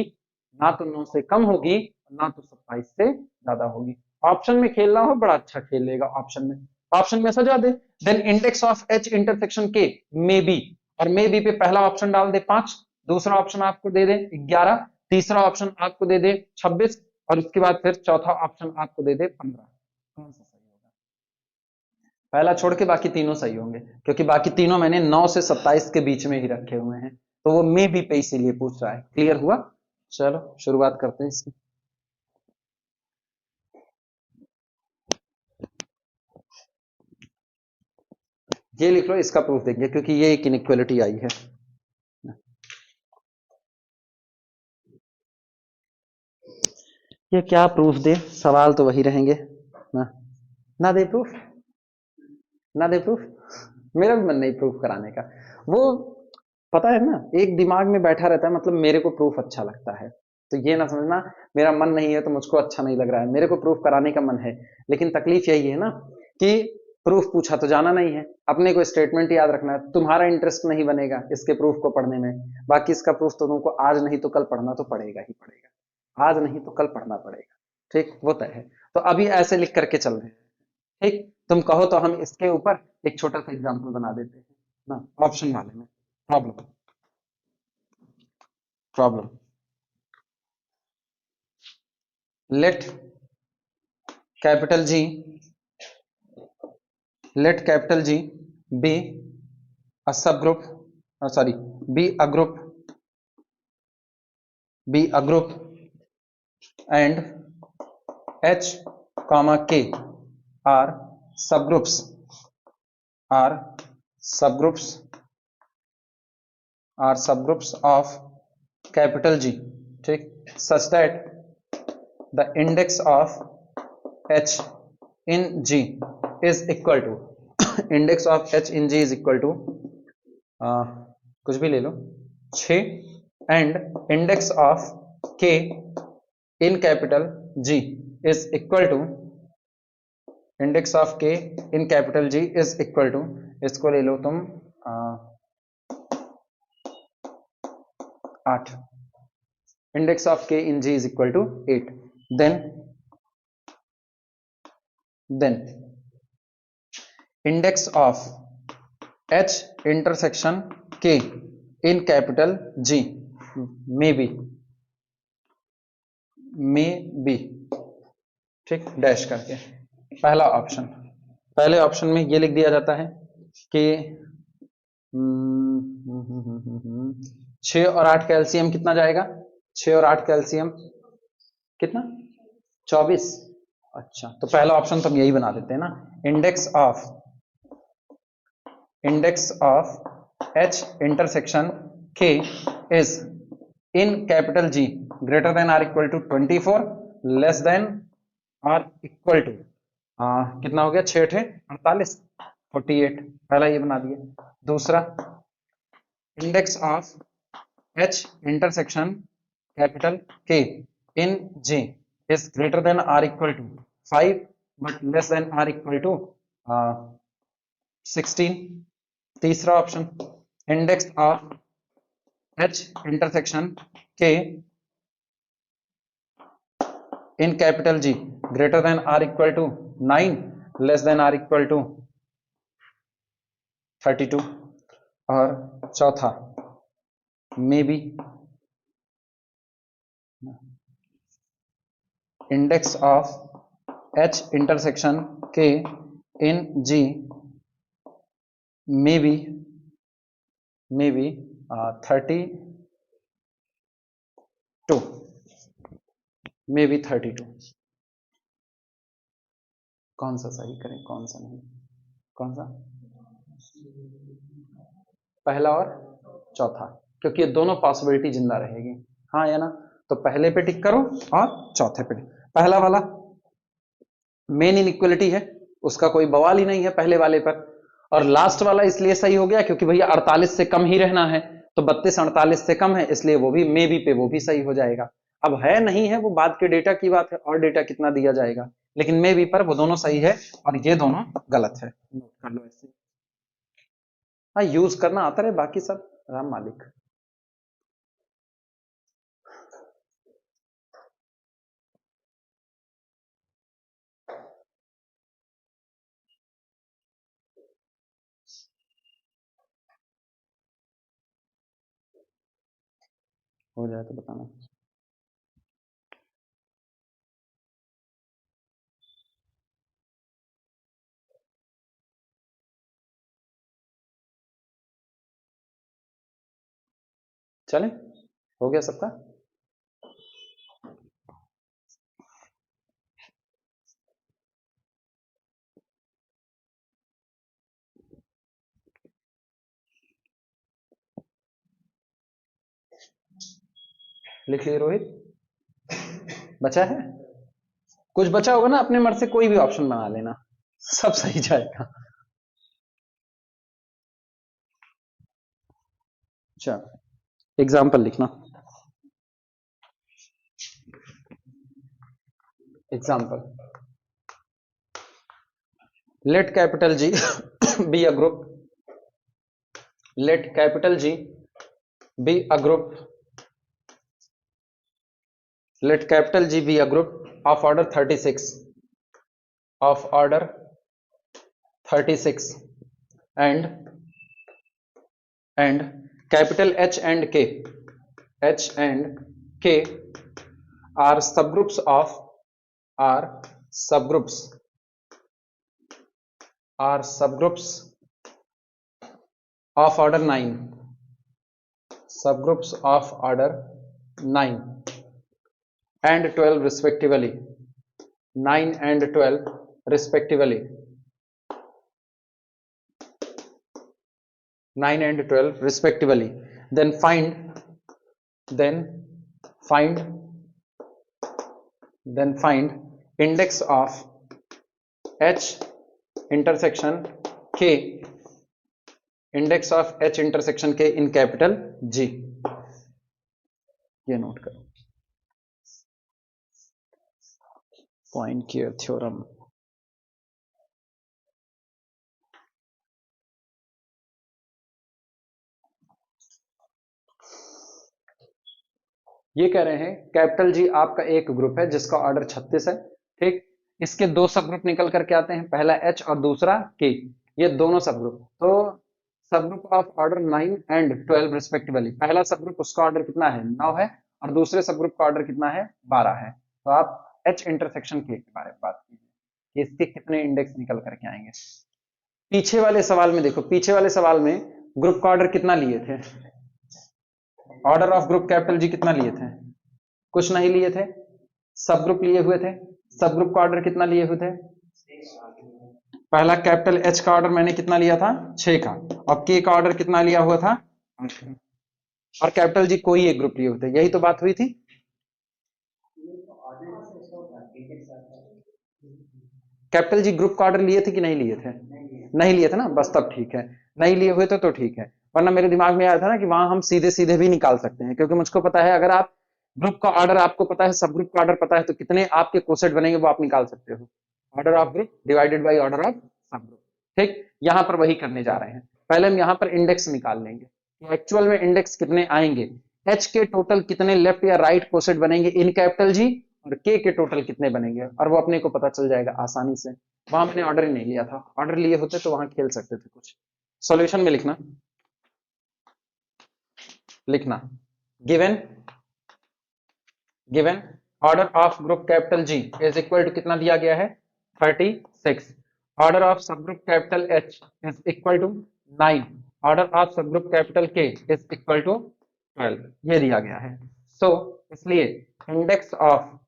ना तो 9 से कम होगी, ना तो 27 से ज्यादा होगी। ऑप्शन में खेलना हो, बड़ा अच्छा खेल लेगा ऑप्शन में। ऑप्शन में सजा दे, then index of H intersection K may be, और मे बी पे पहला ऑप्शन डाल दे 5, दूसरा ऑप्शन आपको दे दे 11, तीसरा ऑप्शन आपको दे दे 26, और उसके बाद फिर चौथा ऑप्शन आपको दे दे 15। कौन सा सही होगा? पहला छोड़ के बाकी तीनों सही होंगे, क्योंकि बाकी तीनों मैंने 9 से 27 के बीच में ही रखे हुए हैं। तो वो मे बी पे इसीलिए पूछ रहा है। क्लियर हुआ? चलो शुरुआत करते हैं इसकी। ये लिख लो, इसका प्रूफ देंगे, क्योंकि ये एक इनइक्वालिटी आई है। ये क्या प्रूफ दे? सवाल तो वही रहेंगे ना। ना दे प्रूफ, ना दे प्रूफ। मेरा भी मन नहीं प्रूफ कराने का। वो पता है ना, एक दिमाग में बैठा रहता है, मतलब मेरे को प्रूफ अच्छा लगता है। तो ये ना समझना मेरा मन नहीं है तो मुझको अच्छा नहीं लग रहा है, मेरे को प्रूफ कराने का मन है। लेकिन तकलीफ यही है ना कि प्रूफ पूछा तो जाना नहीं है। अपने को स्टेटमेंट याद रखना है, तुम्हारा इंटरेस्ट नहीं बनेगा इसके प्रूफ को पढ़ने में। बाकी इसका प्रूफ तो तुमको आज नहीं तो कल पढ़ना तो पड़ेगा ही पड़ेगा, आज नहीं तो कल पढ़ना पड़ेगा। ठीक, वो तय है। तो अभी ऐसे लिख करके चल रहे हैं। ठीक, तुम कहो तो हम इसके ऊपर एक छोटा सा एग्जाम्पल बना देते हैं ना, ऑप्शन वाले में। Problem, problem, late capital ji, let capital G be a subgroup, sorry, be a group, be a group, and H comma K are subgroups, are subgroups, are subgroups of capital G, ठीक, such that the index of H in G is equal to index of H in G is equal to कुछ भी ले लो 6, and index of K in capital G is equal to, index of K in capital G is equal to, इसको ले लो तुम 8, index of K in G is equal to 8, then index of H intersection K in capital G may be, ठीक, dash करके पहला option. पहले option में ये लिख दिया जाता है कि 6 और 8 का एलसीएम कितना जाएगा? 6 और 8 का एलसीएम कितना? 24। अच्छा, तो पहला ऑप्शन तो हम यही बना देते हैं ना, index of H intersection K is in capital G greater than or equal to 24, less than or equal to कितना हो गया? 6 48, 48। पहला ये बना दिया। दूसरा, index of H intersection capital K in G is greater than or equal to 5 but less than or equal to 16। तीसरा option, index of H intersection K in capital G greater than or equal to 9, less than or equal to 32, और चौथा maybe index of H intersection K in ji may be 32, may be 32। कौन सा सही करें, कौन सा नहीं, कौन सा, पहला और चौथा, क्योंकि ये दोनों पॉसिबिलिटी जिंदा रहेगी, हाँ या ना। तो पहले पे टिक करो और चौथे पे टिक। पहला वाला मेन इनइक्वलिटी है, उसका कोई बवाल ही नहीं है पहले वाले पर। और लास्ट वाला इसलिए सही हो गया क्योंकि भैया 48 से कम ही रहना है, तो 32 48 से कम है, इसलिए वो भी मे बी पे वो भी सही हो जाएगा। अब है नहीं है वो बाद के डेटा की बात है, और डेटा कितना दिया जाएगा, लेकिन मे बी पर वो दोनों सही है और ये दोनों गलत है, नोट कर लो ऐसे। हाँ, यूज करना आता रहे, बाकी सब राम मालिक। हो जाए तो बताना। चले, हो गया सबका। लिख लिए रोहित, बचा है कुछ, बचा होगा ना, अपने मर्जी से कोई भी ऑप्शन बना लेना, सब सही जाएगा। अच्छा, एग्जाम्पल लिखना। Example, late capital G be a group, late capital G be a group, let capital G be a group of order 36, of order 36, and capital H and K, H and K are subgroups of, are subgroups, are subgroups of order 9, subgroups of order 9 and 12 respectively, 9 and 12 respectively, 9 and 12 respectively, then find index of H intersection K, index of H intersection K in capital G। ये note करो, पॉइंटियर theorem. ये कह रहे हैं capital G आपका एक group है जिसका ऑर्डर 36 है, ठीक। इसके दो सब ग्रुप निकल करके आते हैं, पहला एच और दूसरा के, ये दोनों सब ग्रुप, तो sub group of order 9 and 12 respectively, पहला सब ग्रुप उसका ऑर्डर कितना है 9 है, और दूसरे सब ग्रुप का ऑर्डर कितना है 12 है। तो आप एच इंटरसेक्शन के बारे में बात कीजिए कि इसके कितने इंडेक्स निकल करके आएंगे। पीछे वाले सवाल में देखो, पीछे वाले सवाल में ग्रुप का ऑर्डर कितना लिए थे, ऑर्डर ऑफ ग्रुप कैपिटल जी कितना लिए थे, कुछ नहीं लिए थे, सब ग्रुप लिए हुए थे। सब ग्रुप का ऑर्डर कितना लिए हुए थे, पहला कैपिटल एच का ऑर्डर मैंने कितना लिया था 6 का, और के का ऑर्डर कितना लिया हुआ था, और कैपिटल जी कोई एक ग्रुप लिए हुए थे, यही तो बात हुई थी। कैपिटल जी ग्रुप का ऑर्डर लिए थे कि नहीं लिए थे, नहीं लिए थे ना, बस तब ठीक है, नहीं लिए हुए थे तो ठीक है, वरना मेरे दिमाग में आया था ना कि वहां हम सीधे सीधे भी निकाल सकते हैं, क्योंकि मुझको पता है अगर आप ग्रुप का ऑर्डर आपको पता है, सब ग्रुप का ऑर्डर पता है, तो कितने आपके कोसेट बनेंगे वो आप निकाल सकते हो, order of group divided by order of सब ग्रुप, ठीक। यहां पर वही करने जा रहे हैं, पहले हम यहां पर इंडेक्स निकाल लेंगे, तो एक्चुअल में इंडेक्स कितने आएंगे, एच के टोटल कितने लेफ्ट या राइट कोसेट बनेंगे इन कैपिटल जी, और के टोटल कितने बनेंगे, और वो अपने को पता चल जाएगा आसानी से। वहां मैंने ऑर्डर ही नहीं लिया था, ऑर्डर लिए होते तो वहां खेल सकते थे कुछ। सॉल्यूशन में लिखना, लिखना given, given order of group capital G is equal to कितना दिया गया है 36, ऑर्डर ऑफ सब group capital H is equal to 9, order of सब group capital K is equal to 12, ये दिया गया है। सो इसलिए index of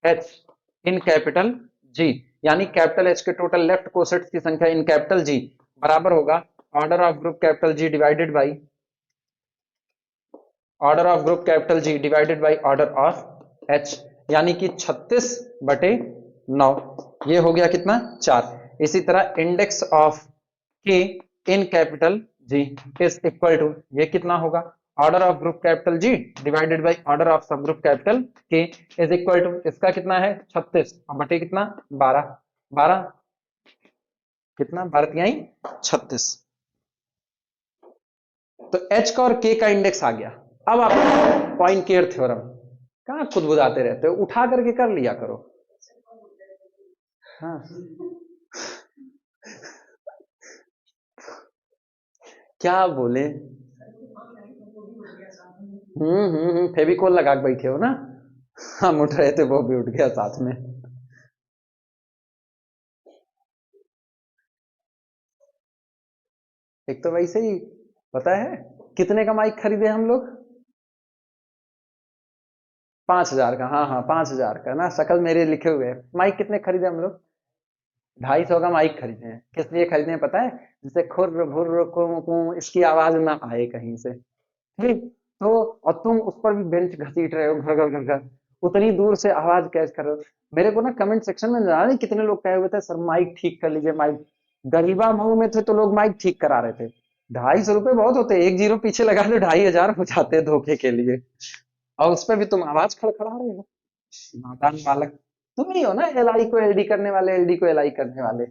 H in capital G, यानी कैपिटल एच के टोटल लेफ्ट कोसेट्स की संख्या इन कैपिटल जी बराबर होगा order of group capital G divided by order of group capital G divided by order of H, यानी कि 36/9, ये हो गया कितना 4। इसी तरह index of K in capital G is equal to, ये कितना होगा order of group capital G divided by order of सब group capital K is equal to, इसका कितना है 36 और बटे कितना 12, 12 कितना 12 36, तो एच का और के का इंडेक्स आ गया। अब आप पॉइंट केयर थ्योरम, कहां खुद बुझाते रहते हो, उठा करके कर लिया करो। हाँ क्या बोले, फेविकोल लगा के बैठे हो ना, हम उठ रहे थे वो भी उठ गया साथ में। एक तो वैसे ही पता है कितने का माइक खरीदे हम लोग, 5,000 का, हाँ हाँ 5,000 का ना, शकल मेरे लिखे हुए है। माइक कितने खरीदे हम लोग, 250 का माइक खरीदे हैं। किस लिए खरीदे हैं पता है, जिससे खुर भुर को इसकी आवाज ना आए कहीं से, ठीक। तो और तुम उस पर भी बेंच घसीट रहे हो घर घर घर घर, उतनी दूर से आवाज कैच कर रहे हो। मेरे को ना कमेंट सेक्शन में जाना नहीं कितने लोग कहे हुए थे सर माइक ठीक कर लीजिए, माइक गरीबा मऊ में थे तो लोग माइक ठीक करा रहे थे। 250 रुपए बहुत होते, एक जीरो पीछे लगा दो 2,500 हो जाते धोखे के लिए, और उस पर भी तुम आवाज खड़खड़ा रहे हो, नादान बालक। तुम ही हो ना एलआई को एलडी करने वाले, एलडी को एलआई करने वाले।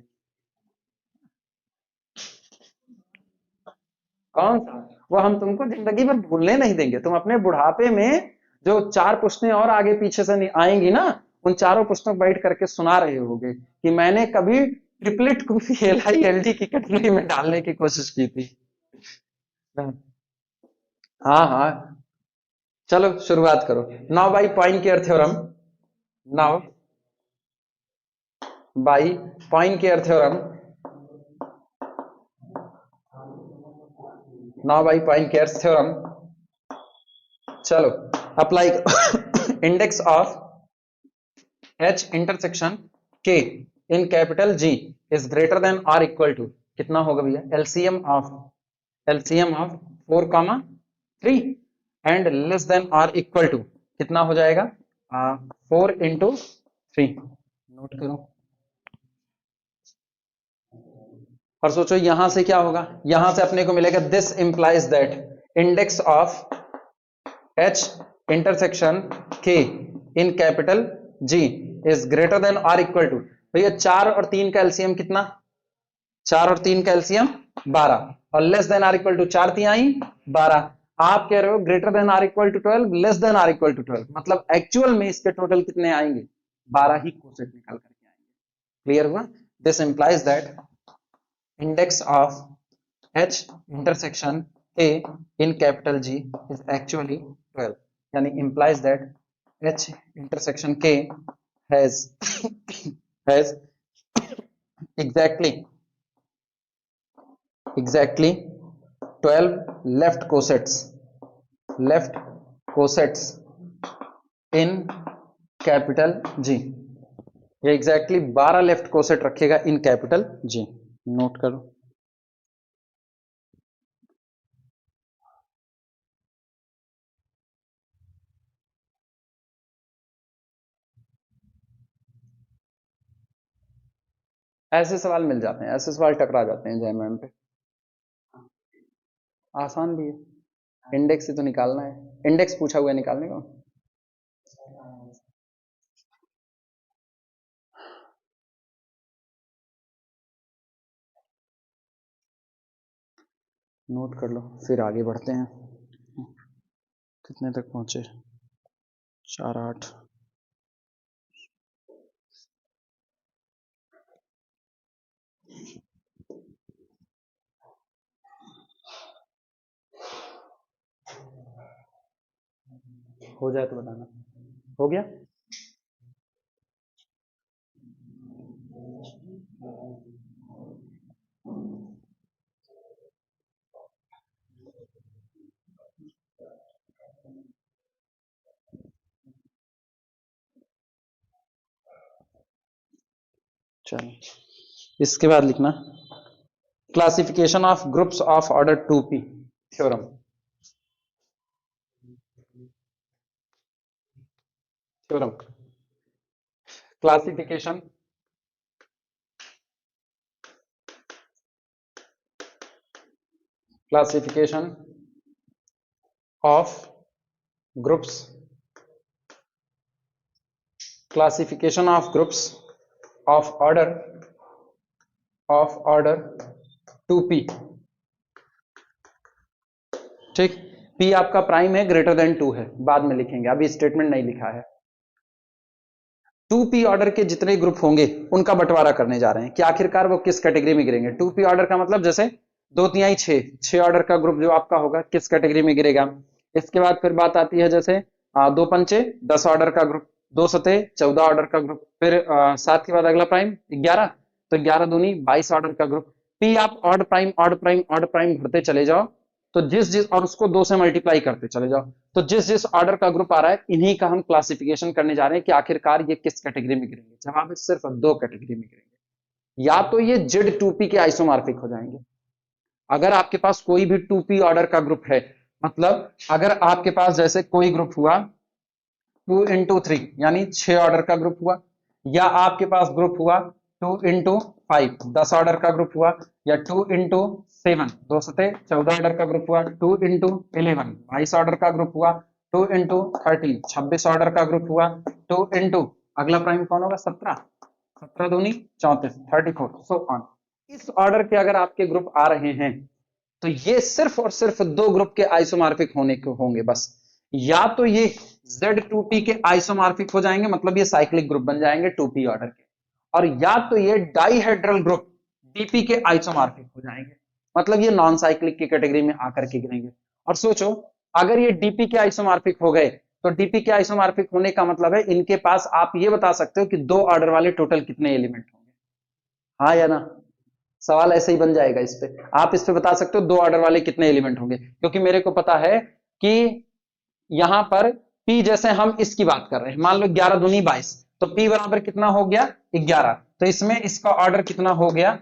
कौन सा, वो हम तुमको जिंदगी भर भूलने नहीं देंगे। तुम अपने बुढ़ापे में जो 4 पुश्तें और आगे पीछे से नहीं आएंगी ना, उन चारों पुश्तों को बैठ करके सुना रहे होगे कि मैंने कभी ट्रिपलेट को भी एलआई एलडी की कैटेगरी में डालने की कोशिश की थी। हाँ हाँ, चलो शुरुआत करो। Now by poincare theorem, now by poincare theorem, now by poincare theorem, चलो apply index of H intersection K in capital G is greater than और इक्वल टू, कितना होगा भैया LCM of 4, 3 and less than और equal to, कितना हो जाएगा 4 into 3, note करो। और सोचो यहां से क्या होगा, यहां से अपने को मिलेगा this implies that index of H intersection K in capital G is greater than और इक्वल टू, भैया 4 और 3 का एलसीएम कितना, 4 और 3 का एलसीएम 12, और less than or equal to 4 3 12, आप कह रहे हो greater than or equal to 12, less than or equal to 12, मतलब एक्चुअल में इसके टोटल कितने आएंगे 12 ही कोसेट निकल करके आएंगे। क्लियर हुआ, this implies that index of H intersection A in capital G is actually 12, यानी implies that H intersection K has has exactly 12 left cosets in capital G, ये एग्जैक्टली 12 लेफ्ट कोसेट रखेगा इन capital G, note करो। ऐसे सवाल मिल जाते हैं, ऐसे सवाल टकरा जाते हैं जेएमएम पे, आसान भी है। इंडेक्स से तो निकालना है, इंडेक्स पूछा हुआ है निकालने को। नोट कर लो फिर आगे बढ़ते हैं। कितने तक पहुंचे, 4 8 हो जाए तो बताना। हो गया? चलो, इसके बाद लिखना classification of groups of order 2p theorem. Theorem classification classification of groups classification of groups of order 2p। ठीक, p आपका प्राइम है, ग्रेटर देन 2 है, बाद में लिखेंगे, अभी स्टेटमेंट नहीं लिखा है। 2p ऑर्डर के जितने ग्रुप होंगे उनका बंटवारा करने जा रहे हैं कि आखिरकार वो किस कैटेगरी में गिरेंगे। 2p ऑर्डर का मतलब जैसे 2 तिहाई 6 ऑर्डर का ग्रुप जो आपका होगा किस कैटेगरी में गिरेगा। इसके बाद फिर बात आती है जैसे 2 पंचे 10 ऑर्डर का ग्रुप, 2 सते 14 ऑर्डर का ग्रुप, फिर 7 के बाद अगला प्राइम 11, तो 11 दूनी 22 ऑर्डर का ग्रुप। p आप odd prime odd prime odd prime भरते चले जाओ, तो जिस और उसको 2 से मल्टीप्लाई करते चले जाओ, तो जिस ऑर्डर का ग्रुप आ रहा है इन्हीं का हम क्लासिफिकेशन करने जा रहे हैं कि आखिरकार ये किस कैटेगरी में गिरेंगे। जवाब है सिर्फ 2 कैटेगरी में गिरेंगे, या तो ये Z2p के आइसोमॉर्फिक हो जाएंगे। अगर आपके पास कोई भी 2p ऑर्डर का ग्रुप है, मतलब अगर आपके पास जैसे कोई ग्रुप हुआ 2 into 3 यानी 6 ऑर्डर का ग्रुप हुआ, या आपके पास ग्रुप हुआ 2 into 5 10 ऑर्डर का ग्रुप हुआ, या 2 into 7 2 सते 14 ऑर्डर का ग्रुप हुआ, 2 into 11 22 ऑर्डर का ग्रुप हुआ, 2 into 13 26 ऑर्डर का ग्रुप हुआ, 2 into अगला प्राइम कौन होगा 17 17 दूनी 34 34 सो ऑन। इस ऑर्डर के अगर आपके ग्रुप आ रहे हैं तो ये सिर्फ और सिर्फ 2 ग्रुप के आइसोमॉर्फिक होने के होंगे बस। या तो ये Z2p के आइसोमॉर्फिक हो जाएंगे, मतलब ये साइक्लिक ग्रुप बन जाएंगे 2p ऑर्डर के, और या तो ये डाइहेड्रल ग्रुप dp के आइसोमॉर्फिक हो जाएंगे, मतलब ये नॉन साइक्लिक की कैटेगरी में आकर के गिरेंगे। और सोचो अगर ये dp के आइसोमॉर्फिक हो गए तो dp के आइसोमॉर्फिक होने का मतलब है इनके पास आप ये बता सकते हो कि 2 ऑर्डर वाले टोटल कितने एलिमेंट होंगे। हाँ या ना? सवाल ऐसे ही बन जाएगा इस पे, आप इस पे बता सकते हो 2 ऑर्डर वाले कितने एलिमेंट होंगे, क्योंकि मेरे को पता है कि यहां पर p जैसे हम इसकी बात कर रहे हैं, मान लो 11 दूनी 22, तो p बराबर कितना हो गया 11, तो इसमें इसका ऑर्डर कितना हो गया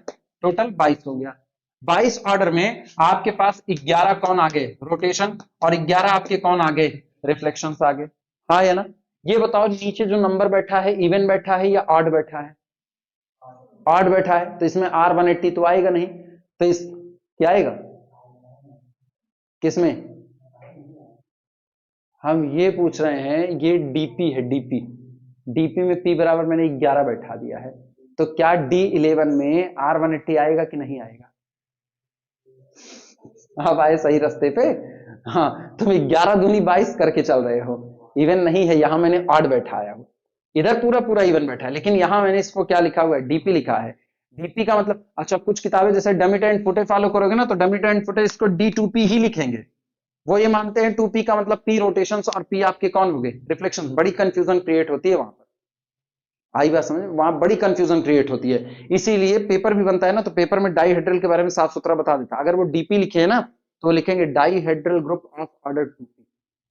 टोटल 22 हो गया। 22 ऑर्डर में आपके पास 11 कौन आ गए रोटेशन, और 11 आपके कौन आ गए रिफ्लेक्शंस आ गए। हाँ या ना? ये बताओ नीचे जो नंबर बैठा है इवन बैठा है या ऑड बैठा है? ऑड बैठा है, तो इसमें R180 तो आएगा नहीं, तो इस क्या आएगा किसमें? हम ये पूछ रहे हैं, ये डीपी है डीपी, डीपी में p बराबर मैंने 11 बैठा दिया है, तो क्या D11 में R180 आएगा कि नहीं आएगा? आप आए सही रास्ते पे। हाँ, तुम 11 दूनी 22 करके चल रहे हो, इवन नहीं है, यहां मैंने ऑड बैठाया हूं, इधर पूरा पूरा इवन बैठा है, लेकिन यहां मैंने इसको क्या लिखा हुआ है डीपी लिखा है। डीपी का मतलब, अच्छा कुछ किताबें जैसे डमिट एंड फुटे फॉलो करोगे ना, तो डमिट एंड फुटे इसको D2p ही लिखेंगे, वो ये मानते हैं 2p का मतलब p रोटेशंस और p आपके कौन हो गए रिफ्लेक्शंस। बड़ी कंफ्यूजन क्रिएट होती है वहां पर, आई बात समझ, वहां बड़ी कंफ्यूजन क्रिएट होती है, इसीलिए पेपर भी बनता है ना, तो पेपर में डाइहेड्रल के बारे में साफ सुथरा बता देता है। अगर वो डीपी लिखे है ना तो लिखेंगे dihedral group of order 2p,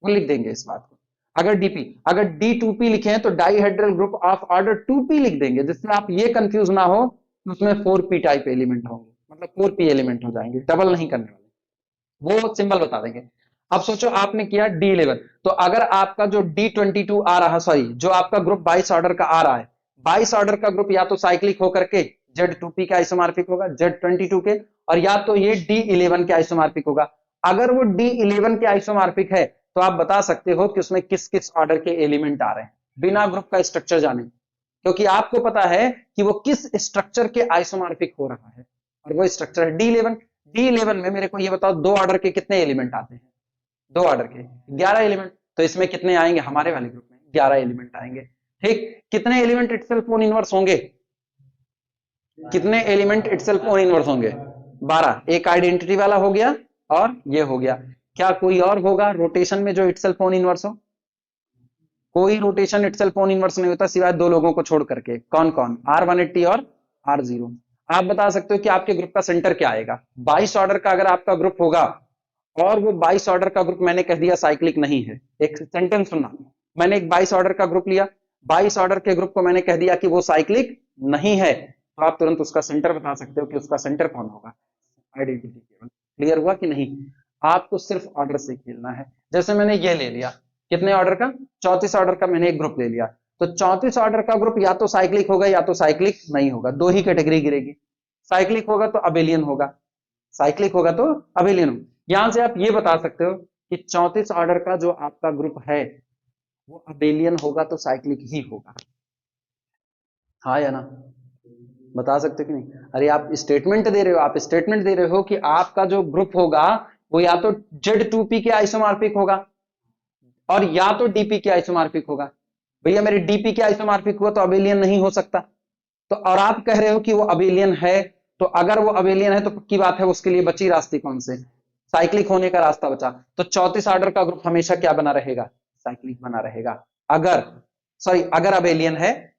वो लिख देंगे इस बात को। अगर डीपी अगर D2p लिखे हैं तो dihedral group of order 2p लिख देंगे, जिससे आप ये कंफ्यूज ना हो कि उसमें 4p टाइप एलिमेंट होंगे, मतलब 4p एलिमेंट हो जाएंगे, डबल नहीं करने वाले, वो सिंबल बता देंगे। अब सोचो आपने किया D11, तो अगर आपका जो D22 आ रहा, सॉरी जो आपका ग्रुप 22 ऑर्डर का आ रहा है, 22 ऑर्डर का ग्रुप या तो साइक्लिक होकर के Z2p के आइसोमॉर्फिक होगा Z22 के, और या तो ये D11 के आइसोमॉर्फिक होगा। अगर वो D11 के आइसोमॉर्फिक है तो आप बता सकते हो कि उसमें किस किस ऑर्डर के एलिमेंट आ रहे हैं बिना ग्रुप का स्ट्रक्चर जाने, क्योंकि आपको पता है कि वो किस स्ट्रक्चर के आइसोमॉर्फिक हो रहा है, और वो स्ट्रक्चर है D11। D11 में मेरे को ये बताओ 2 ऑर्डर के कितने एलिमेंट आते हैं? 2 ऑर्डर के 11 एलिमेंट, तो इसमें कितने आएंगे हमारे वाले ग्रुप में? 11 एलिमेंट आएंगे। ठीक, कितने एलिमेंट इटसेल्फ ओन इनवर्स होंगे? कितने एलिमेंट इटसेल्फ ओन इनवर्स होंगे? 12। एक आइडेंटिटी वाला हो गया और ये हो गया। क्या कोई और होगा रोटेशन में जो इटसेल्फ ओन इनवर्स हो? कोई रोटेशन इटसेल्फ ओन इनवर्स नहीं होता सिवाय दो लोगों को छोड़ करके। कौन कौन? R180 और R0। आप बता सकते हो कि आपके ग्रुप का सेंटर क्या आएगा? 22 ऑर्डर का अगर आपका ग्रुप होगा और वो 22 ऑर्डर का ग्रुप मैंने कह दिया साइक्लिक नहीं है, एक सेंटेंस सुनना, मैंने एक 22 ऑर्डर का ग्रुप लिया, 22 ऑर्डर के ग्रुप को मैंने कह दिया कि वो साइक्लिक नहीं है, तो आप तुरंत उसका सेंटर बता सकते हो कि उसका सेंटर कौन होगा। आइडेंटिटी केवल। क्लियर हुआ कि नहीं? आपको सिर्फ ऑर्डर से खेलना है। जैसे मैंने ये ले लिया, कितने ऑर्डर का? 34 ऑर्डर का मैंने एक ग्रुप ले लिया, तो 34 ऑर्डर का ग्रुप या तो साइक्लिक होगा या तो साइक्लिक नहीं होगा, दो ही कैटेगरी गिरेगी। साइक्लिक होगा तो अबेलियन होगा, साइक्लिक होगा तो अबेलियन होगा। यहां से आप ये बता सकते हो कि 34 ऑर्डर का जो आपका ग्रुप है वो अबेलियन होगा तो साइक्लिक ही होगा। हाँ या ना? बता सकते हो कि नहीं? अरे आप स्टेटमेंट दे रहे हो, आप स्टेटमेंट दे रहे हो कि आपका जो ग्रुप होगा वो या तो Z2P के आइसोमॉर्फिक होगा और या तो DP के आइसोमॉर्फिक होगा। भैया मेरे DP के आइसोमॉर्फिक हुआ तो अबेलियन नहीं हो सकता, तो और आप कह रहे हो कि वो अबेलियन है, तो अगर वो अबेलियन है तो पक्की बात है उसके लिए बची रास्ते कौन से? साइक्लिक होने का रास्ता बचा। तो 34 ऑर्डर का ग्रुप हमेशा क्या बना रहेगा? साइक्लिक बना रहेगा। अगर अगर अबेलियन है,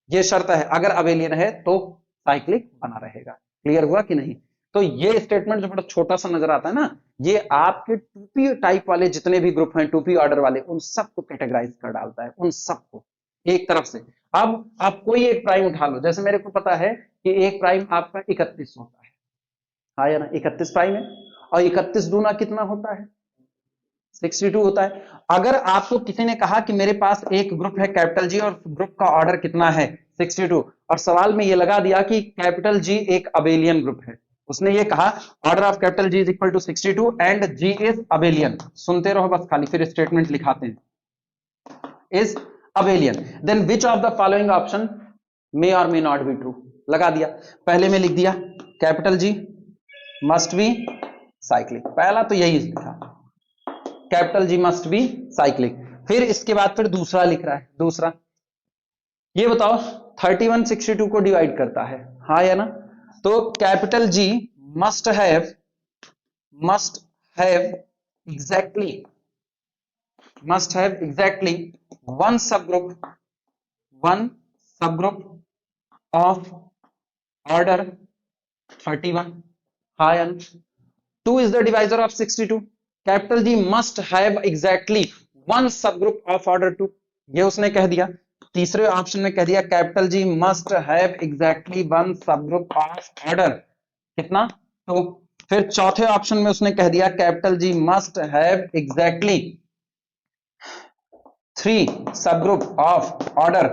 ये शर्त है, अगर अबेलियन है तो साइक्लिक बना रहेगा। क्लियर हुआ कि नहीं? तो ये स्टेटमेंट जो बड़ा छोटा सा नजर आता है ना, ये आपके 2P टाइप वाले जितने भी ग्रुप हैं 2P ऑर्डर वाले, उन सबको कैटेगराइज कर डालता है, उन सबको एक तरफ से। अब आप कोई एक प्राइम उठा लो, जैसे मेरे को पता है कि एक प्राइम आपका 31 होता है, हाँ या ना? 31 प्राइम है, और 31 दूना कितना होता है? 62 होता है। अगर आपको किसी ने कहा कि मेरे पास एक ग्रुप है कैपिटल जी और ग्रुप का ऑर्डर कितना है? 62, और सवाल में ये लगा दिया कि कैपिटल जी एक अबेलियन ग्रुप है, उसने ये कहा order of capital G is equal to 62 and G is abelian, सुनते रहो बस खाली, फिर स्टेटमेंट लिखाते हैं, is abelian, then which of the following option may और मे नॉट बी ट्रू। लगा दिया, पहले में लिख दिया capital G must be cyclic, पहला तो यही लिखा capital G must be cyclic. फिर इसके बाद फिर दूसरा लिख रहा है, दूसरा ये बताओ 31 62 को डिवाइड करता है, हाँ या ना? तो capital G must have exactly one subgroup of order 31, हाँ या ना? 2 is the divisor of 62. Capital G must have exactly one subgroup of order 2, ये उसने कह दिया। तीसरे ऑप्शन में कह दिया capital G must have exactly one subgroup of order कितना? तो फिर चौथे ऑप्शन में उसने कह दिया capital G must have exactly 3 subgroup of order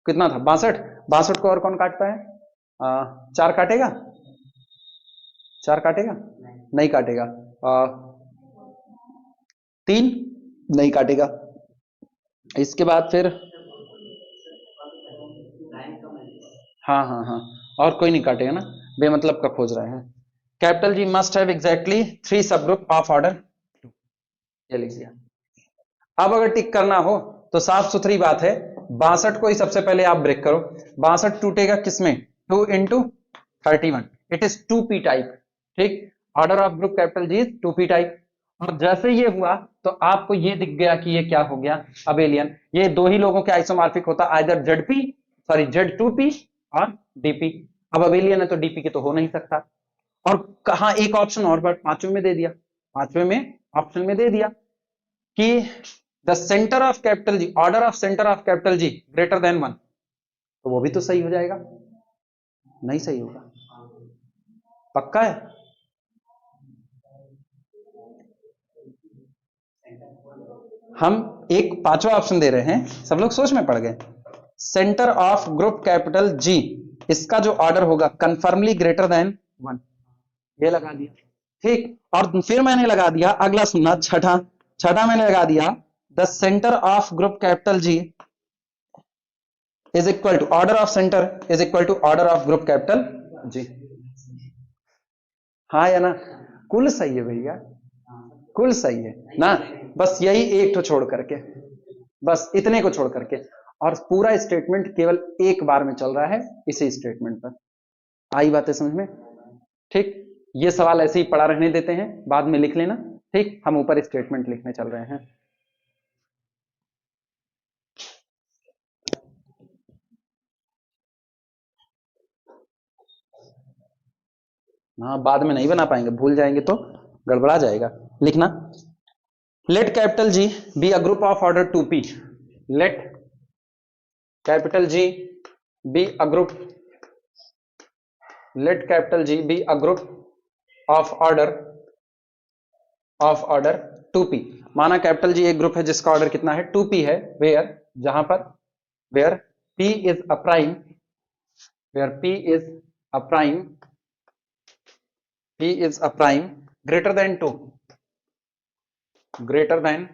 कितना था? 62। 62 को और कौन काटता है? 4 काटेगा? 4 काटेगा? नहीं काटेगा। 3 नहीं काटेगा। इसके बाद फिर हाँ हाँ हाँ, और कोई नहीं काटेगा ना, बेमतलब का खोज रहे हैं। Capital G must have exactly 3 सब ग्रुप ऑफ ऑर्डर 2, ये लिख दिया। अब अगर टिक करना हो तो साफ सुथरी बात है, 62 को ही सबसे पहले आप ब्रेक करो। 62 टूटेगा किसमें? 2 into 31, it is 2P type, ठीक? Order of group capital G is 2P type. और जैसे ये हुआ तो आपको ये दिख गया कि ये क्या हो गया? अबेलियन। ये दो ही लोगों के आइसोमॉर्फिक होता, आइदर Z2P और DP। अब अबेलियन है तो DP के तो हो नहीं सकता। और कहा एक ऑप्शन और बट पांचवें में दे दिया, पांचवें में ऑप्शन में दे दिया कि the centre of capital ji, order of centre of capital G greater then 1, तो वो भी तो सही हो जाएगा। नहीं सही होगा? पक्का है? हम एक पांचवा ऑप्शन दे रहे हैं, सब लोग सोच में पड़ गए। सेंटर ऑफ ग्रुप कैपिटल जी, इसका जो ऑर्डर होगा कन्फर्मली ग्रेटर देन 1, ये लगा दिया, ठीक? और फिर मैंने लगा दिया, अगला सुनना, छठा मैंने लगा दिया the centre of group capital G is equal to order of centre is equal to order of group capital G, हाँ या ना? कुल सही है भैया, कुल सही है ना? बस यही एक तो छोड़ करके, बस इतने को छोड़ करके, और पूरा स्टेटमेंट केवल एक बार में चल रहा है इसी स्टेटमेंट पर। आई बातें समझ में? ठीक, ये सवाल ऐसे ही पड़ा रहने देते हैं, बाद में लिख लेना, ठीक? हम ऊपर स्टेटमेंट लिखने चल रहे हैं। हाँ, बाद में नहीं बना पाएंगे, भूल जाएंगे तो गड़बड़ा जाएगा। लिखना, let capital G be a group of order 2p, late capital G be a group, late capital G be a group of order 2p। माना कैपिटल जी एक ग्रुप है जिसका ऑर्डर कितना है, 2p है, वेयर, जहां पर where p is a prime, where p is a prime, p is a prime greater than 2, greater than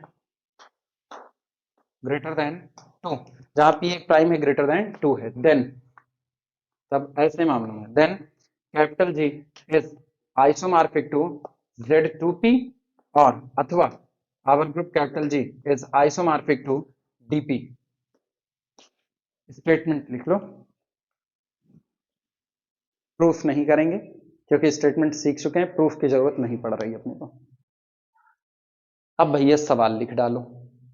2, जहां p एक प्राइम है ग्रेटर देन 2 है, देन, तब ऐसे मामलों में then capital G is isomorphic to Z2p, और अथवा our group capital G is isomorphic to DP। Statement लिख लो, प्रूफ नहीं करेंगे क्योंकि स्टेटमेंट सीख चुके हैं, प्रूफ की जरूरत नहीं पड़ रही अपने को। अब भैया सवाल लिख डालो,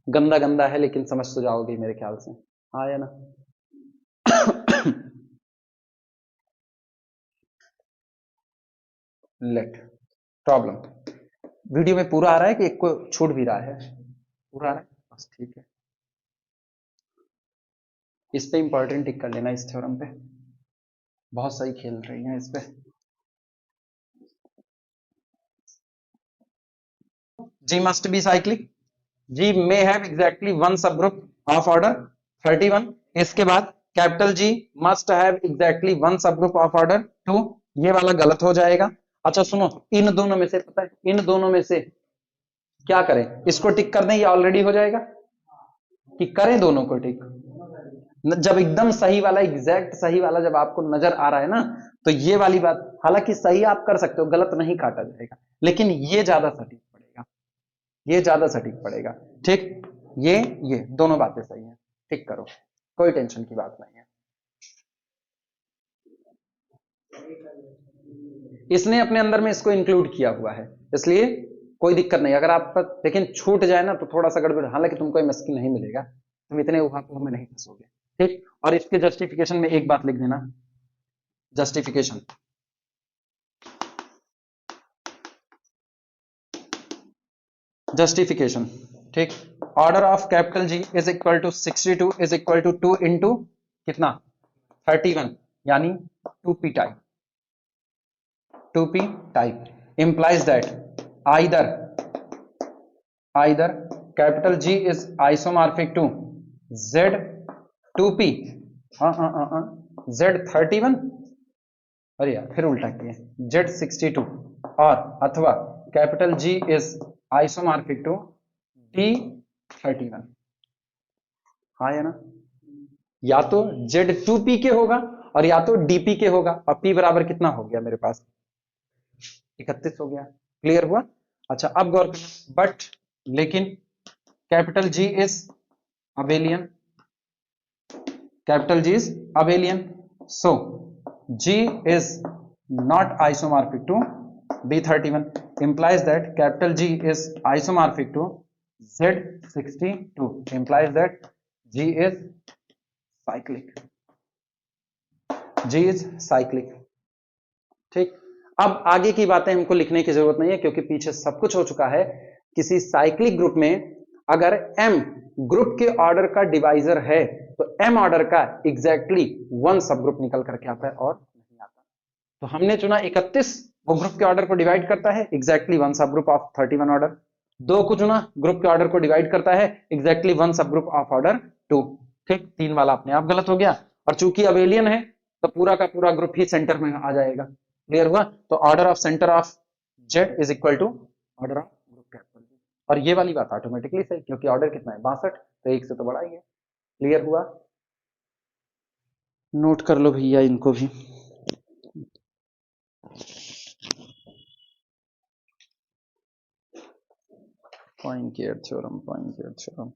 गंदा गंदा है लेकिन समझ तो जाओगे मेरे ख्याल से, हाँ या ना। लेट प्रॉब्लम, वीडियो में पूरा आ रहा है कि एक को छूट भी रहा है, पूरा आ रहा है, बस ठीक है। इस पे इंपॉर्टेंट टिक कर लेना, इस थ्योरम पे बहुत सही खेल रही हैं इस पे। G must be cyclic, G may have exactly one subgroup of order 31, इसके बाद capital G must have exactly one subgroup of order 2, ये वाला गलत हो जाएगा। अच्छा सुनो, इन दोनों में से पता है, इन दोनों में से क्या करें, इसको टिक कर दें, ये ऑलरेडी हो जाएगा, कि करें दोनों को टिक। जब एकदम सही वाला, एग्जैक्ट सही वाला जब आपको नजर आ रहा है ना, तो ये वाली बात, हालांकि सही आप कर सकते हो, गलत नहीं काटा जाएगा, लेकिन ये ज्यादा सटीक पड़ेगा, ये ज्यादा सटीक पड़ेगा, ठीक। ये दोनों बातें सही हैं, टिक करो, कोई टेंशन की बात नहीं है। इसने अपने अंदर में इसको इंक्लूड किया हुआ है, इसलिए कोई दिक्कत नहीं। अगर आप लेकिन छूट जाए ना तो थोड़ा सा गड़बड़, हालांकि तुमको मस्की नहीं मिलेगा, तुम इतने उहापोह में नहीं फंसोगे, ठीक। और इसके जस्टिफिकेशन में एक बात लिख देना, जस्टिफिकेशन, जस्टिफिकेशन, ठीक। Order of capital G is equal to 62 is equal to 2 into कितना 31, यानी 2p type, 2p type implies that either either capital G is isomorphic to Z2p, Z31, अरे यार फिर उल्टा किए, Z62, और अथवा capital G is isomorphic to D31, हाँ या ना। या तो Z2p के होगा और या तो DP के होगा, और P बराबर कितना हो गया मेरे पास 31 हो गया, क्लियर हुआ। अच्छा अब गौर करना, बट लेकिन capital G is abelian, capital G is abelian, so G is not isomorphic to D31, implies that capital G is isomorphic to Z62, implies that G is cyclic, G is cyclic, ठीक। अब आगे की बातें हमको लिखने की जरूरत नहीं है क्योंकि पीछे सब कुछ हो चुका है। किसी साइक्लिक ग्रुप में अगर m ग्रुप के ऑर्डर का डिवाइजर है तो m ऑर्डर का एग्जैक्टली वन सब ग्रुप निकल करके आता है और नहीं आता। तो हमने चुना 31, वो ग्रुप के ऑर्डर को डिवाइड करता है exactly one sub group of 31 order. 2 को चुना, ग्रुप के ऑर्डर को डिवाइड करता है exactly one sub group of order 2, ठीक। 3 वाला अपने आप गलत हो गया, और चूंकि अबेलियन है तो पूरा का पूरा ग्रुप ही सेंटर में आ जाएगा, क्लियर हुआ। तो order of centre of Z is equal to order of group capital, और ये वाली बात ऑटोमेटिकली सही क्योंकि ऑर्डर कितना है 62, तो एक से तो बड़ा ही है, क्लियर हुआ। नोट कर लो भैया इनको भी। Poincare theorem, poincare theorem,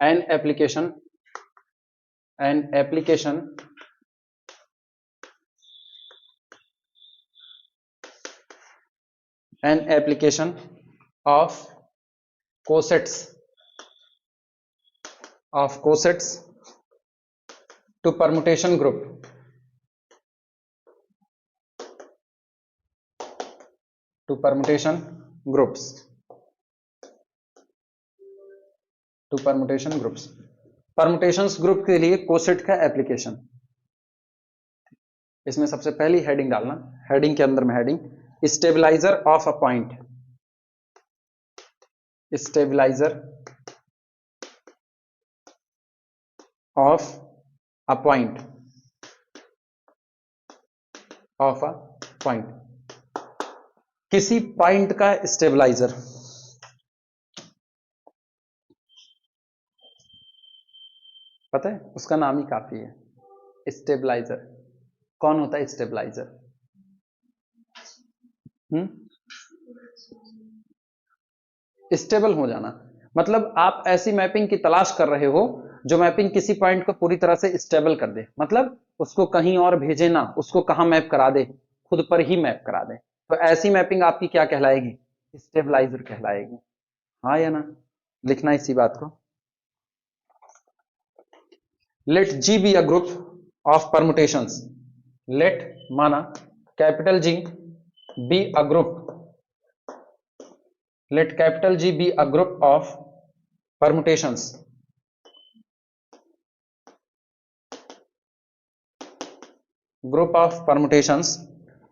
an application of cosets to permutation group to permutation groups permutations group के लिए कोसेट का एप्लीकेशन। इसमें सबसे पहली हेडिंग डालना, हेडिंग के अंदर में heading stabiliser of a point, stabiliser of a point, किसी पॉइंट का स्टेबलाइजर। पता है उसका नाम ही काफी है, स्टेबलाइजर। कौन होता है स्टेबलाइजर? स्टेबल हो जाना, मतलब आप ऐसी मैपिंग की तलाश कर रहे हो जो मैपिंग किसी पॉइंट को पूरी तरह से स्टेबल कर दे, मतलब उसको कहीं और भेजे ना, उसको कहां मैप करा दे, खुद पर ही मैप करा दे। तो ऐसी मैपिंग आपकी क्या कहलाएगी? स्टेबलाइजर कहलाएगी। हाँ या ना? लिखना इसी बात को। Let G be a group of permutations, let माना capital G be a group, let capital G be a group of permutations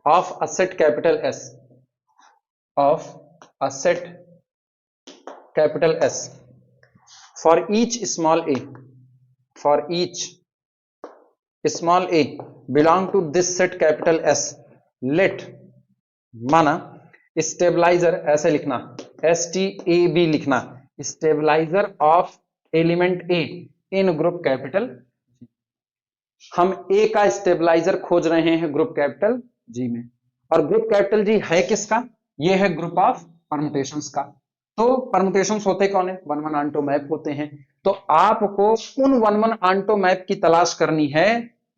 of a set capital S, of a set capital S for each small a, for each small a belong to this set capital S, let माना stabiliser, ऐसे लिखना STAB लिखना, stabiliser of element A in group capital. हम A का stabiliser खोज रहे हैं group capital जी में, और ग्रुप कैपिटल जी है किसका? ये है ग्रुप ऑफ परमुटेशंस का। तो परमुटेशंस होते कौन है? 1 1 आंटो मैप होते हैं। तो आपको उन 1 1 आंटो मैप की तलाश करनी है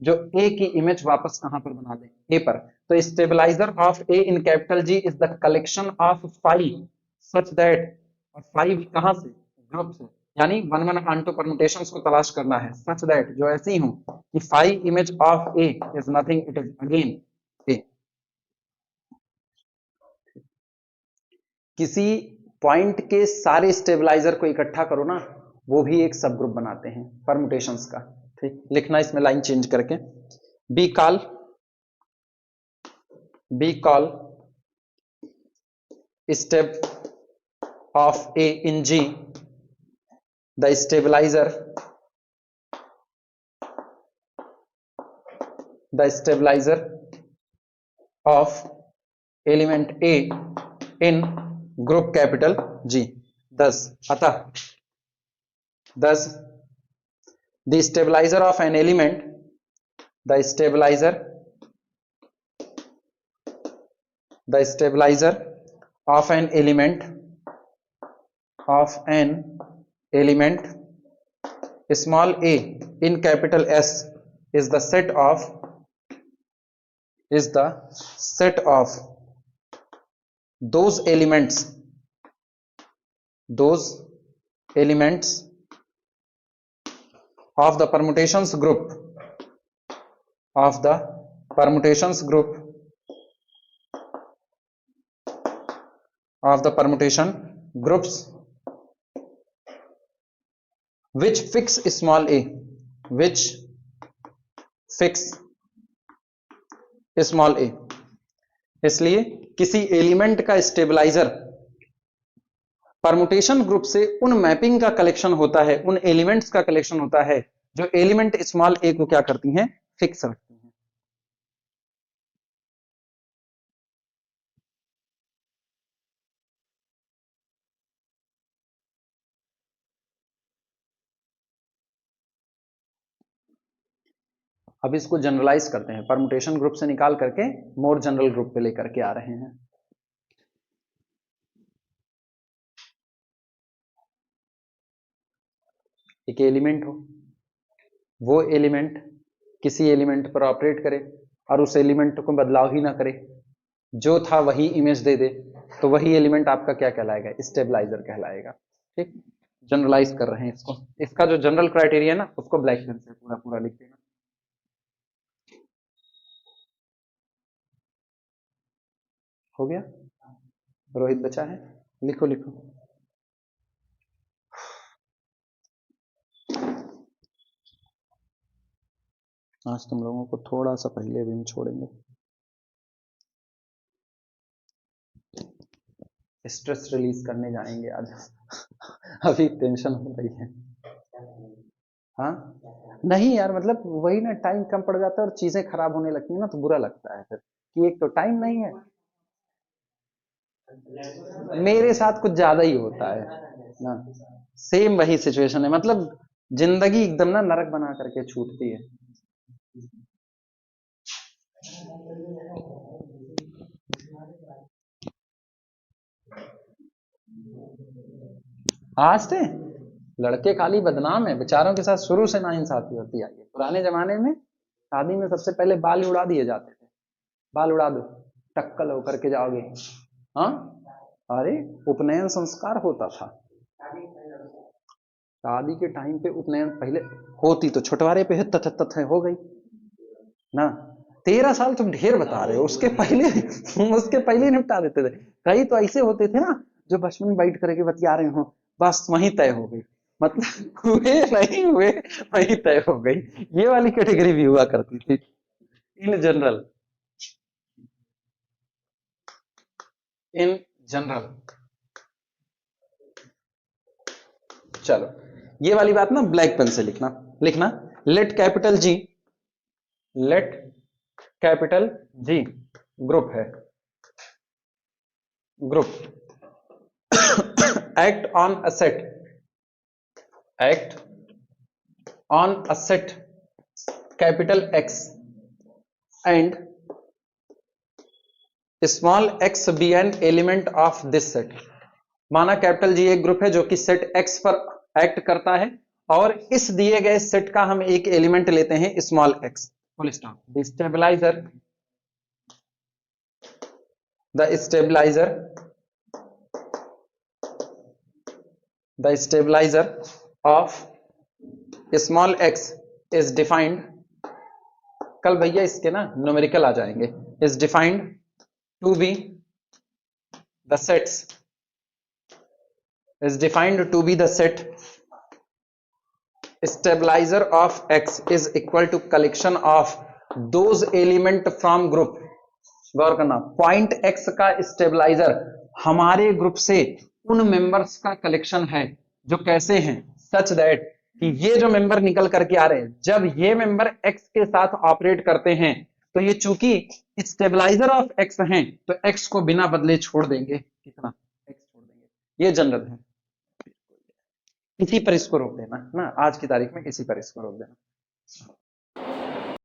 जो ए की इमेज वापस कहां पर बना दे? ए पर। तो stabiliser of A in capital G is the collection of 5 such that, और 5 कहां से? ग्रुप से। यानी 1 1 आंटो परमुटेशंस को तलाश करना है सच दैट, जो ऐसी हूं कि 5 image of A is nothing, it is again A. किसी पॉइंट के सारे स्टेबलाइजर को इकट्ठा करो ना, वो भी एक सब ग्रुप बनाते हैं परमुटेशंस का। ठीक, लिखना इसमें लाइन चेंज करके, we call stab of A in G the stabiliser of element A in group capital G। thus the stabilizer of an element, the stabilizer of an element small a in capital S is the set of those elements of the permutations group groups which fix small a, इसलिए किसी element का stabiliser permutation group से उन mapping का collection होता है, उन elements का कलेक्शन होता है जो एलिमेंट स्मॉल ए को क्या करती हैं? फिक्स रखती हैं। अब इसको जनरलाइज करते हैं, परमुटेशन ग्रुप से निकाल करके मोर जनरल ग्रुप पे लेकर के आ रहे हैं। एक एलिमेंट हो, वो एलिमेंट किसी एलिमेंट पर ऑपरेट करे और उस एलिमेंट को बदलाव ही ना करे, जो था वही इमेज दे दे, तो वही एलिमेंट आपका क्या कहलाएगा? स्टेबलाइजर कहलाएगा। ठीक, जनरलाइज कर रहे हैं इसको, इसका जो जनरल क्राइटेरिया है ना उसको ब्लैक पेन से पूरा पूरा लिख देना। हो गया? रोहित बचा है? लिखो लिखो। आज तुम लोगों को थोड़ा सा पहले भी छोड़ेंगे, स्ट्रेस रिलीज करने जाएंगे आज। अभी टेंशन हो रही है। हाँ नहीं यार, मतलब वही ना, टाइम कम पड़ जाता है और चीजें खराब होने लगती है ना, तो बुरा लगता है फिर कि एक तो टाइम नहीं है। मेरे साथ कुछ ज्यादा ही होता है ना, सेम वही सिचुएशन है, मतलब जिंदगी एकदम ना नरक बना करके छूटती है। आज थे लड़के खाली बदनाम है, बेचारों के साथ शुरू से नाइंसाफी होती आई है। पुराने जमाने में शादी में सबसे पहले बाल उड़ा दिए जाते थे, बाल उड़ा दो, टक्कल होकर के जाओगे। हाँ, अरे उपनयन संस्कार होता था, शादी के टाइम पे उपनयन पहले होती तो छुटवारे पे तथ हो गई ना। 13 साल तुम ढेर बता रहे हो, उसके पहले उसके पहले निपटा देते थे। कई तो ऐसे होते थे ना जो बचपन में बैठ करके बतिया रहे हो, बस वहीं तय हो गई, मतलब हुए नहीं हुए वहीं तय हो गई। ये वाली कैटेगरी भी हुआ करती थी इन जनरल, इन जनरल। चलो ये वाली बात ना ब्लैक पेन से लिखना, लिखना let capital G, let capital G group है, group act on a set, act on a set capital X and small X be an element of this set. माना कैपिटल जी एक group है जो कि set x पर act करता है और इस दिए गए सेट का हम एक एलिमेंट लेते हैं small x. Full stop. The stabiliser, the stabiliser, the stabiliser of small x is defined, कल भैया इसके ना न्यूमेरिकल आ जाएंगे, is defined to be the sets, is defined to be the set stabilizer of x is equal to collection of those element from group। गौर करना, point x का stabiliser हमारे group से उन मेंबर्स का कलेक्शन है जो कैसे हैं, सच दैट कि ये जो मेंबर निकल करके आ रहे हैं, जब ये मेंबर x के साथ ऑपरेट करते हैं तो ये चूंकि स्टेबलाइजर ऑफ x हैं तो x को बिना बदले छोड़ देंगे, कितना x छोड़ देंगे। ये जनरल है, इसी पर इसको रोक देना ना, आज की तारीख में इसी पर इसको रोक देना।